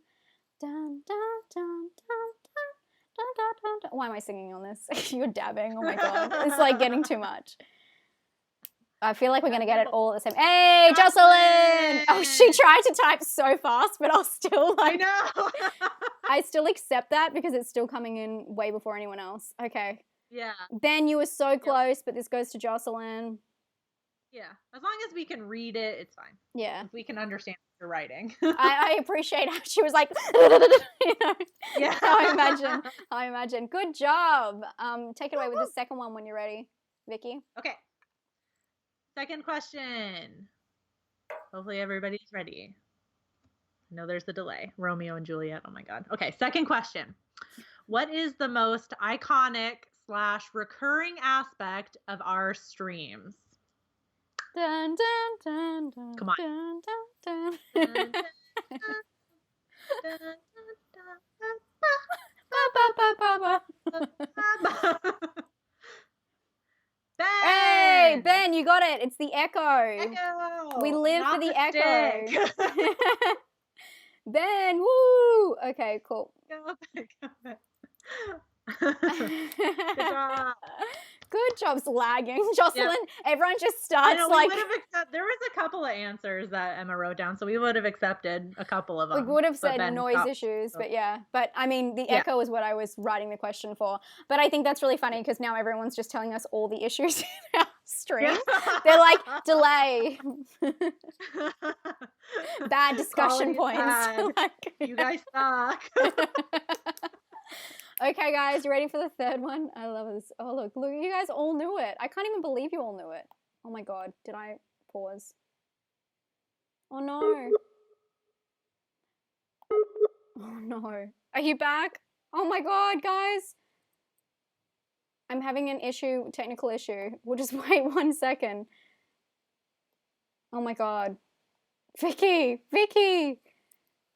dun dun dun dun dun dun. Why am I singing on this? You're dabbing. Oh my God, it's like getting too much. I feel like we're gonna get it all at the same. Hey, Jocelyn! Oh, she tried to type so fast, but I'll still like. I know. I still accept that because it's still coming in way before anyone else. Okay. Yeah. Ben, you were so close, but this goes to Jocelyn. Yeah. As long as we can read it, it's fine. Yeah. If we can understand what you're writing. I appreciate how she was like, you know. Yeah. I imagine. Good job. Take it away with the second one when you're ready, Vicky. Okay. Second question. Hopefully everybody's ready. I know there's a delay. Romeo and Juliet. Oh my God. Okay. Second question. What is the most iconic / recurring aspect of our streams? Dun, dun, dun, dun, Come on. Dun, dun, Dun, dun. dun, dun, dun, Ba, ba, ba, ba, ba. dun. Ben! Hey, Ben, you got it. It's the echo. Echo! We live Not for the stick. echo. Ben, woo! Okay, cool. Go back. Good job. Good job's lagging. Jocelyn, everyone just I starts know, like. there was a couple of answers that Emma wrote down, so we would have accepted a couple of We them. would have but said Ben noise got- issues, but yeah. But I mean, the echo is what I was writing the question for. But I think that's really funny because now everyone's just telling us all the issues in our stream. They're like, delay, bad discussion Quality points. bad. Like- You guys suck. Okay, guys, you ready for the third one? I love this. Oh, look, you guys all knew it. I can't even believe you all knew it. Oh my God, did I pause? Oh no. Oh no. Are you back? Oh my God, guys. I'm having an issue, technical issue. We'll just wait 1 second. Oh my God. Vicky!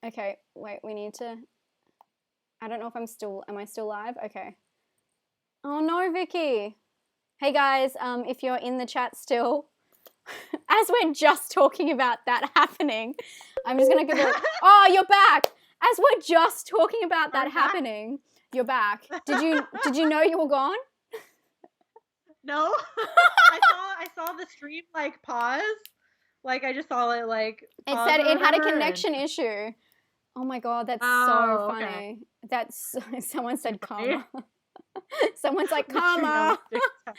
Okay, wait, we need to... I don't know if am I still live? Okay. Oh no, Vicky. Hey guys, if you're in the chat still, as we're just talking about that happening, I'm just gonna give it, oh, you're back. As we're just talking about that happening, you're back. Did you know you were gone? No. I saw the stream like pause. Like I just saw it like It pause said or it had a whatever, connection issue. Oh my God, that's so Oh, funny. okay. That's someone said Right? karma. Someone's like The stream karma. on TikTok.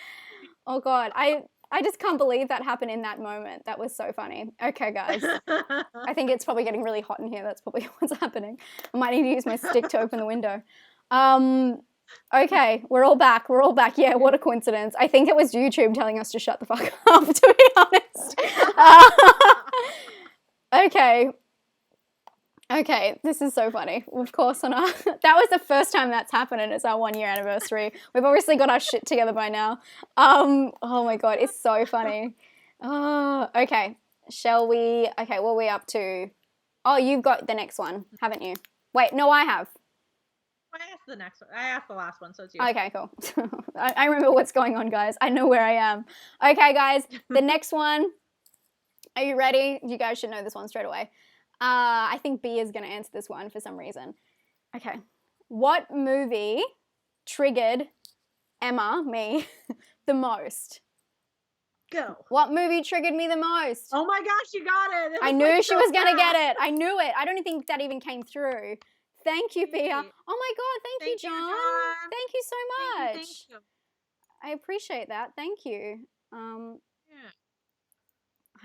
Oh God, I just can't believe that happened in that moment. That was so funny. Okay, guys. I think it's probably getting really hot in here. That's probably what's happening. I might need to use my stick to open the window. Okay, we're all back. Yeah, what a coincidence. I think it was YouTube telling us to shut the fuck up, to be honest. Okay, this is so funny. Of course, that was the first time that's happened, and it's our 1 year anniversary. We've obviously got our shit together by now. Oh my God, it's so funny. Oh, okay. Shall we? Okay, what are we up to? Oh, you've got the next one, haven't you? Wait, no, I have. I asked the next one. I asked the last one, so it's you. Okay, cool. I remember what's going on, guys. I know where I am. Okay, guys, the next one. Are you ready? You guys should know this one straight away. I think B is going to answer this one for some reason. Okay. What movie triggered Emma, me, the most? Go. What movie triggered me the most? Oh my gosh, you got it. I knew she was going to get it. I knew it. I don't think that even came through. Thank you, Pia. Sweet. Oh my God, thank you, John. Thank you so much. Thank you. I appreciate that. Thank you. Yeah.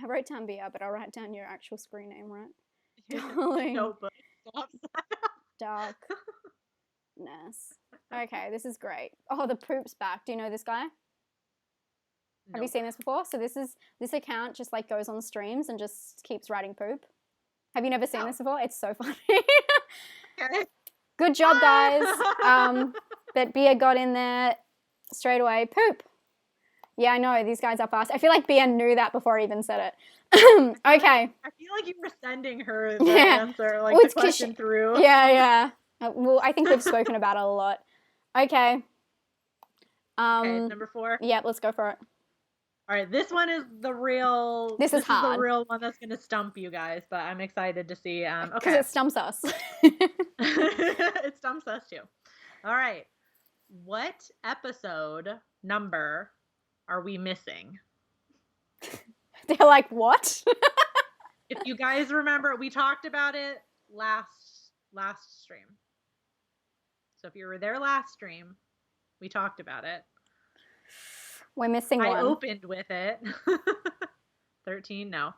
I wrote down Bia, but I'll write down your actual screen name, right? Darling. Notebook. Darkness. Okay, this is great. Oh, the poop's back. Do you know this guy? Have you seen this before? So this account just like goes on streams and just keeps writing poop. Have you never seen this before? It's so funny. Okay. Good job, guys. But Bia got in there straight away. Poop. Yeah, I know. These guys are fast. I feel like Bia knew that before I even said it. Okay. I feel like you were sending her the answer, like the question through. Yeah. Well, I think we've spoken about it a lot. Okay. Okay, number 4. Yeah, let's go for it. All right, this one is the real. This is hard. The real one that's gonna stump you guys, but I'm excited to see. Okay, because it stumps us. It stumps us too. All right, what episode number are we missing? They're like, what? If you guys remember, we talked about it last stream. So if you were there last stream, we talked about it. We're missing one. I opened with it. 13, no.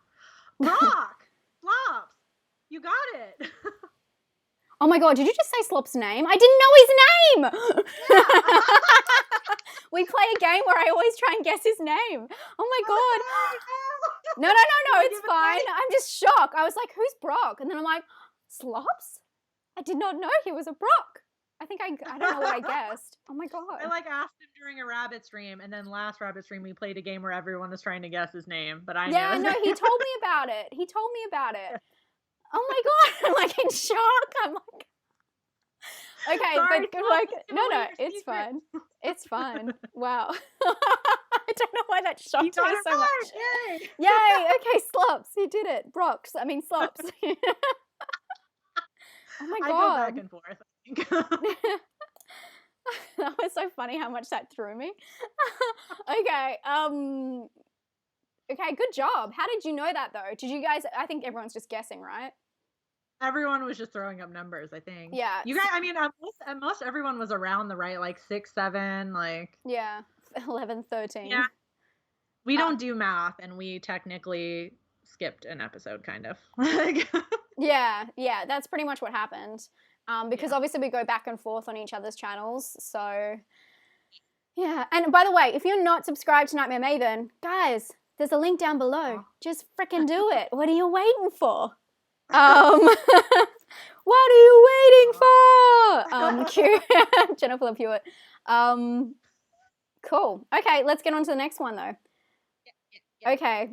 Brock! Slops! You got it! Oh my God, did you just say Slop's name? I didn't know his name! Yeah. We play a game where I always try and guess his name. Oh my God. No, it's fine. I'm just shocked. I was like, who's Brock? And then I'm like, Slops? I did not know he was a Brock. I think I don't know what I guessed. Oh my God. I asked him during a rabbit stream, and then last rabbit stream we played a game where everyone was trying to guess his name, but I knew. Yeah, no, he told me about it. Oh my God, I'm like in shock. I'm like, okay, sorry, but good work. No, it's fine. It's fine. Wow. I don't know why that shocked me so much. Yay! Yay! Okay, Slops, he did it. Brocks, I mean Slops. Oh my God. I go back and forth, I think. That was so funny how much that threw me. Okay, okay, good job. How did you know that though? Did you guys, I think everyone's just guessing, right? Everyone was just throwing up numbers, I think. Yeah. You guys, I mean, at most everyone was around the right, like 6, 7, like. Yeah, 11, 13. Yeah. We don't do math, and we technically skipped an episode, kind of. Yeah, that's pretty much what happened. Because obviously we go back and forth on each other's channels, so yeah. And by the way, if you're not subscribed to Nightmare Maven, guys, there's a link down below. Just frickin' do it. What are you waiting for? What are you waiting for? Jennifer Hewitt. Cool. Okay, let's get on to the next one though. Yeah. Okay.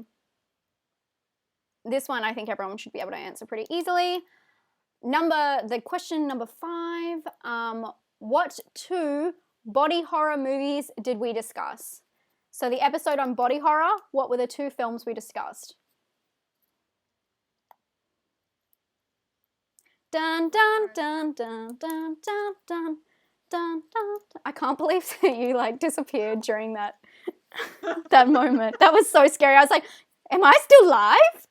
This one I think everyone should be able to answer pretty easily. The question number 5. What 2 body horror movies did we discuss? So the episode on body horror, what were the 2 films we discussed? Dun dun dun dun dun dun dun dun dun. I can't believe that you like disappeared during that that moment. That was so scary. I was like, am I still live?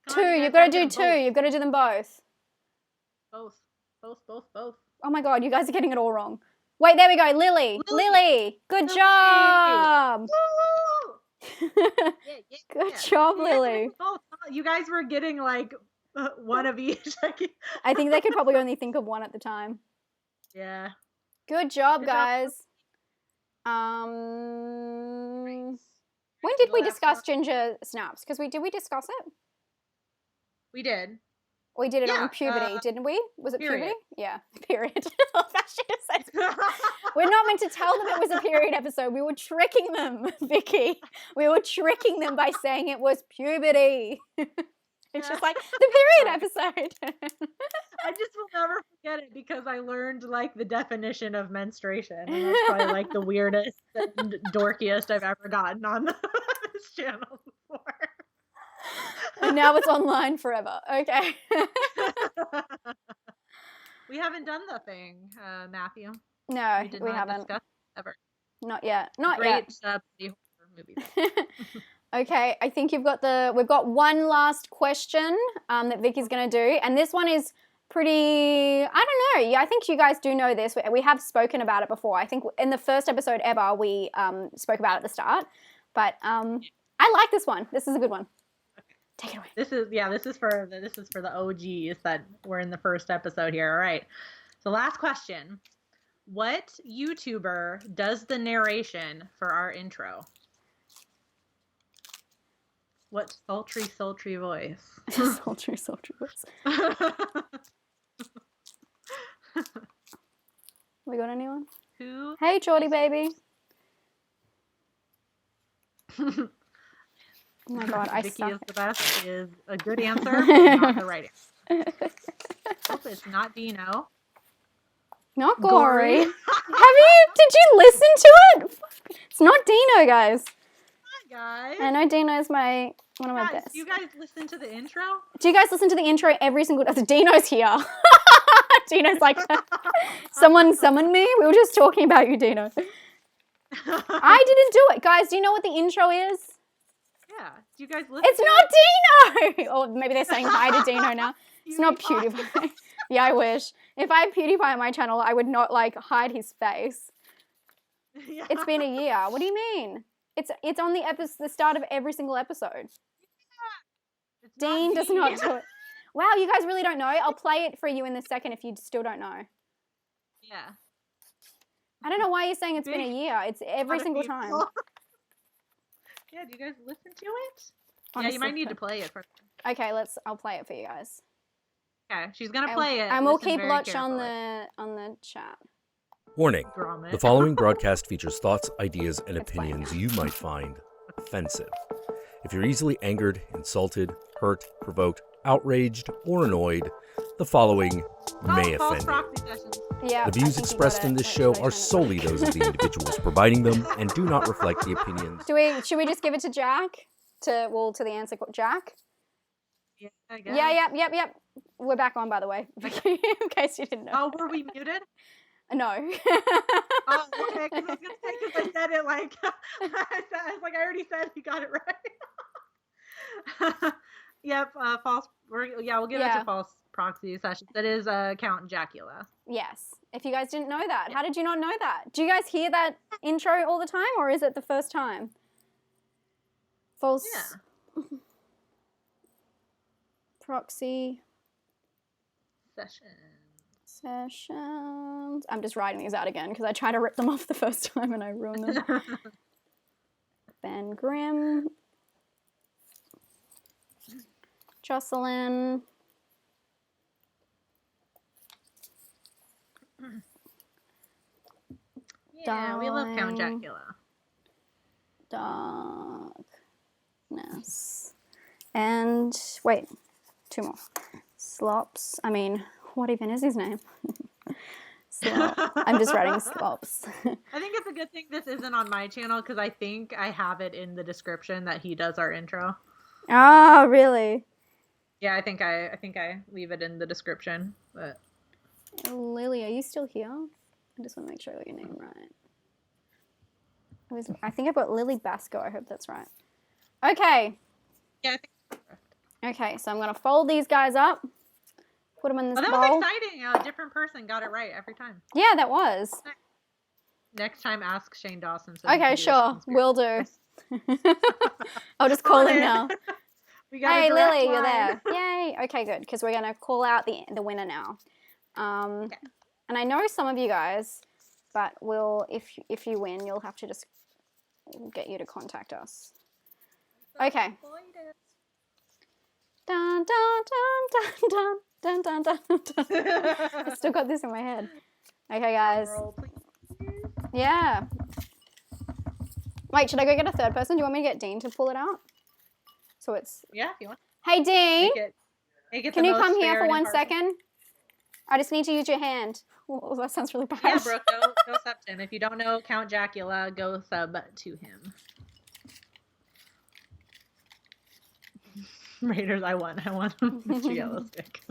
2. You've got to do 2. You've got to do them both. Both. Oh my God, you guys are getting it all wrong. Wait, there we go. Lily. Good job. Good job, Lily. You guys were getting like one of each. I think they could probably only think of one at the time. Yeah. Good job, guys. When did we discuss ginger snaps? Because did we discuss it? We did. We did it on puberty, didn't we? Was it puberty? Yeah, period. We're not meant to tell them it was a period episode. We were tricking them, Vicky. We were tricking them by saying it was puberty. It's just like the period episode. I just will never forget it because I learned like the definition of menstruation. And that's probably like the weirdest and dorkiest I've ever gotten on this channel before. And now it's online forever. Okay. We haven't done the thing, Matthew. No, we haven't. Discuss ever. Not yet. Great horror movie. Okay, I think we've got one last question that Vicky's going to do. And this one is pretty, I don't know. Yeah, I think you guys do know this. We have spoken about it before. I think in the first episode ever, we spoke about it at the start. But I like this one. This is a good one. Take it away. This is for the OGs that were in the first episode here. All right. So last question. What YouTuber does the narration for our intro? What sultry voice? sultry voice. We got anyone? Who? Hey, Jordy baby. Oh my God, I Vicky suck. is the best is a good answer, but not the right answer. Hope it's not Dino. Not Gory. Did you listen to it? It's not Dino, guys. Guys. I know Dino's one of my best. Do you guys listen to the intro? Do you guys listen to the intro every single time? Dino's here. Dino's like, someone summoned me? We were just talking about you, Dino. I didn't do it. Guys, do you know what the intro is? Yeah. Do you guys listen? It's not Dino! Or maybe they're saying hi to Dino now. It's not PewDiePie. Yeah, I wish. If I had PewDiePie on my channel, I would not, hide his face. Yeah. It's been a year. What do you mean? It's on the start of every single episode. Yeah. Dean does not do it. Wow, you guys really don't know? I'll play it for you in a second if you still don't know. Yeah. I don't know why you're saying it's been a year. It's every single time. Yeah, do you guys listen to it? Honestly, yeah, you might need to play it first. Okay, I'll play it for you guys. Okay, she's gonna play it. And we'll keep watch on the chat. Warning. The following broadcast features thoughts, ideas, and opinions you might find offensive. If you're easily angered, insulted, hurt, provoked, outraged, or annoyed, the following may offend you. Yeah, the views expressed in this show are solely those of the individuals providing them and do not reflect the opinions. Should we just give it to Jack? To the answer, Jack? Yeah, I guess. Yeah, yep. We're back on, by the way, in case you didn't know. Oh, were we muted? No. Oh, okay, because I was going to say, because I said it I already said he got it right. Yep, false, we'll give it to false proxy sessions. That is Count Jacula. Yes, if you guys didn't know that. How did you not know that? Do you guys hear that intro all the time, or is it the first time? False. Yeah. Proxy. Sessions. I'm just writing these out again because I tried to rip them off the first time and I ruined them. Ben Grimm. Jocelyn. Yeah, we love Count Jacula. Darkness. And wait, two more. Slops. I mean, what even is his name? I'm just writing Slops. I think it's a good thing this isn't on my channel because I think I have it in the description that he does our intro. Oh, really? Yeah, I think I leave it in the description. But Lily, are you still here? I just want to make sure I got your name right. I think I've got Lily Basco. I hope that's right. Okay. Yeah, I think that's correct. Okay, so I'm going to fold these guys up. Put them in this bowl. That was exciting. A different person got it right every time. Yeah, that was. Next time, ask Shane Dawson. So okay, sure. Will do. I'll just call him now. Hey, Lily, you're there. Yay. Okay, good. Because we're going to call out the winner now. Okay. And I know some of you guys, but if you win, you'll have to just get you to contact us. Okay. Dun, dun, dun, dun, dun, dun, dun, dun, dun. I still got this in my head. Okay, guys. Yeah. Wait, should I go get a third person? Do you want me to get Dean to pull it out? So it's... Yeah, if you want. Hey, Dean. Make it can you come here for 1 second? I just need to use your hand. Oh, that sounds really bad. Yeah, Brooke, go sub to him. If you don't know Count Jacula, go sub to him. Raiders, I won Mr. Yellow Stick.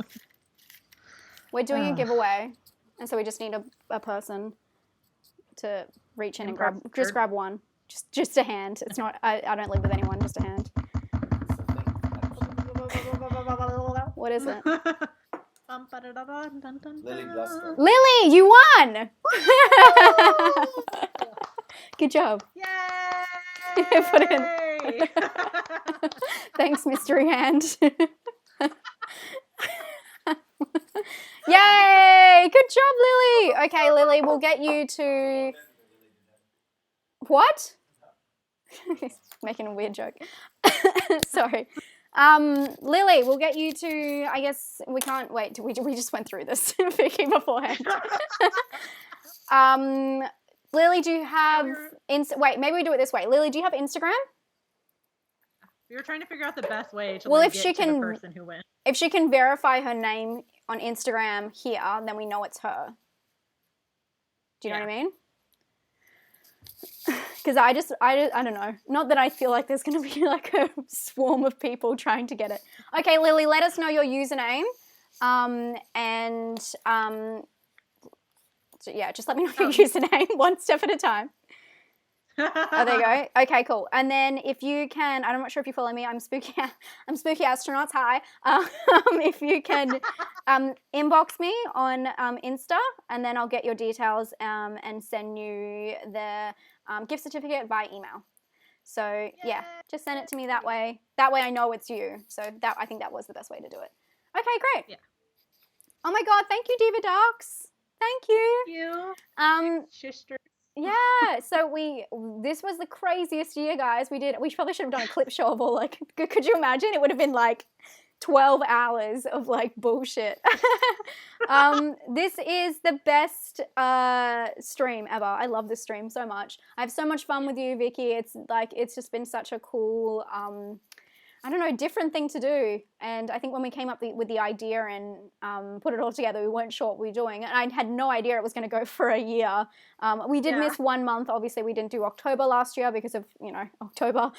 We're doing a giveaway, and so we just need a person to reach in and grab one. Just a hand. It's not. I don't live with anyone. Just a hand. What is it? Lily Bluster. Lily, you won! Good job. Yay! Put in. Thanks, mystery hand. Yay! Good job, Lily. Okay, Lily, we'll get you to. What? He's making a weird joke. Sorry. Lily, we'll get you to, I guess we can't wait. We just went through this Vicky beforehand. Lily, do you have wait, maybe we do it this way. Lily, do you have Instagram? We were trying to figure out the best way to Well, like, if get she to can- the person who wins. If she can verify her name on Instagram here, then we know it's her. Do you know what I mean? Because I don't know. Not that I feel like there's going to be like a swarm of people trying to get it. Okay, Lily, let us know your username. So yeah, just let me know your username one step at a time. Oh, there you go. Okay, cool. And then if you can, I'm not sure if you follow me. I'm Spooky Astronauts. Hi. If you can inbox me on Insta, and then I'll get your details and send you the gift certificate by email. So yeah, just send it to me that way. That way I know it's you. So that I think that was the best way to do it. Okay, great. Yeah. Oh my God, thank you, Diva Darks. Thank you. Sister. Yeah, so this was the craziest year, guys. We probably should have done a clip show of all, like, could you imagine? It would have been like 12 hours of like bullshit. This is the best stream ever. I love this stream so much. I have so much fun with you, Vicky. It's just been such a cool, I don't know, different thing to do. And I think when we came up with the idea and put it all together, we weren't sure what we were doing. And I had no idea it was going to go for a year. We did miss 1 month. Obviously, we didn't do October last year because of, October.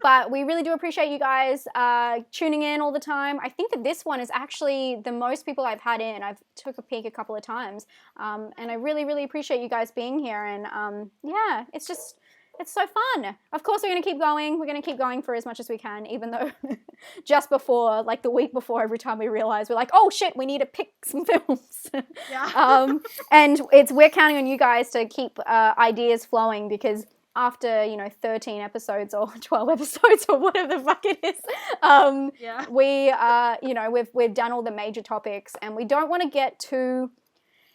But we really do appreciate you guys tuning in all the time. I think that this one is actually the most people I've had in. I've took a peek a couple of times. And I really, really appreciate you guys being here. And yeah, it's so fun. Of course, we're going to keep going. We're going to keep going for as much as we can, even though just before, like the week before, every time we realize we're like, oh shit, we need to pick some films. Yeah. And we're counting on you guys to keep ideas flowing, because after, 13 episodes or 12 episodes or whatever the fuck it is, we've done all the major topics, and we don't want to get too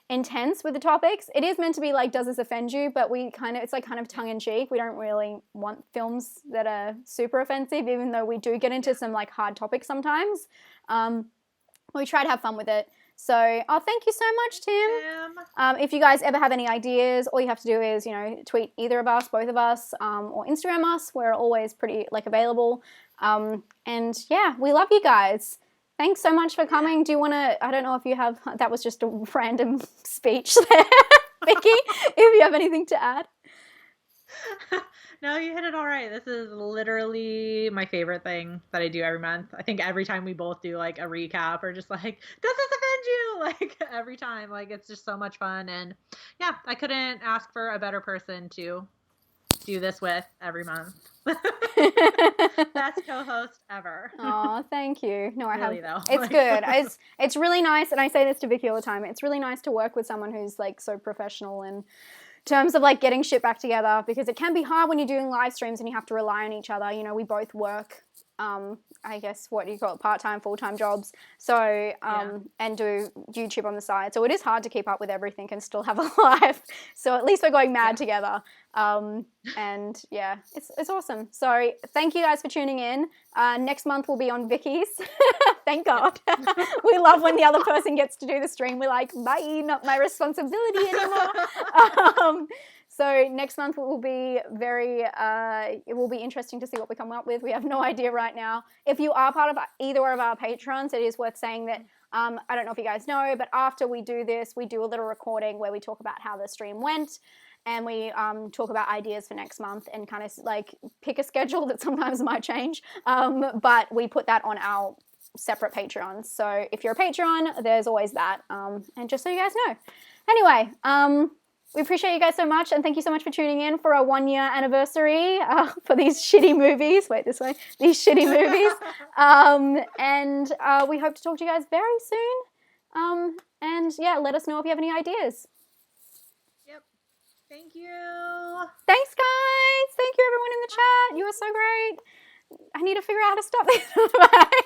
intense with the topics. It is meant to be like, does this offend you? But it's like kind of tongue-in-cheek. We don't really want films that are super offensive, even though we do get into some like hard topics sometimes. We try to have fun with it. So, thank you so much, Tim. If you guys ever have any ideas, all you have to do is, tweet either of us, both of us, or Instagram us. We're always pretty available. And yeah, we love you guys. Thanks so much for coming. Do you want to, I don't know if you have, that was just a random speech there, Vicky, if you have anything to add. No, you hit it all right. This is literally my favorite thing that I do every month. I think every time we both do like a recap or just like, does this offend you? Like every time, like it's just so much fun. And yeah, I couldn't ask for a better person to do this with every month. Best co-host ever. Oh, thank you. No, I really, have. though. It's good. It's really nice, and I say this to Vicky all the time. It's really nice to work with someone who's like so professional in terms of like getting shit back together, because it can be hard when you're doing live streams and you have to rely on each other. We both work, I guess, what do you call it, part-time, full-time jobs. So, and do YouTube on the side. So it is hard to keep up with everything and still have a life. So at least we're going mad together. And yeah, it's awesome. So thank you guys for tuning in. Next month we'll be on Vicky's. Thank God. We love when the other person gets to do the stream. We're like, bye, not my responsibility anymore. So next month will be it will be interesting to see what we come up with. We have no idea right now. If you are part of either of our patrons, it is worth saying that, I don't know if you guys know, but after we do this, we do a little recording where we talk about how the stream went, and we talk about ideas for next month and kind of like pick a schedule that sometimes might change. But we put that on our separate Patreons. So if you're a Patreon, there's always that. And just so you guys know. Anyway, We appreciate you guys so much, and thank you so much for tuning in for our 1 year anniversary for these shitty movies. Wait, this way. These shitty movies. And we hope to talk to you guys very soon. And yeah, let us know if you have any ideas. Yep. Thank you. Thanks, guys. Thank you, everyone in the chat. You were so great. I need to figure out how to stop this. Bye.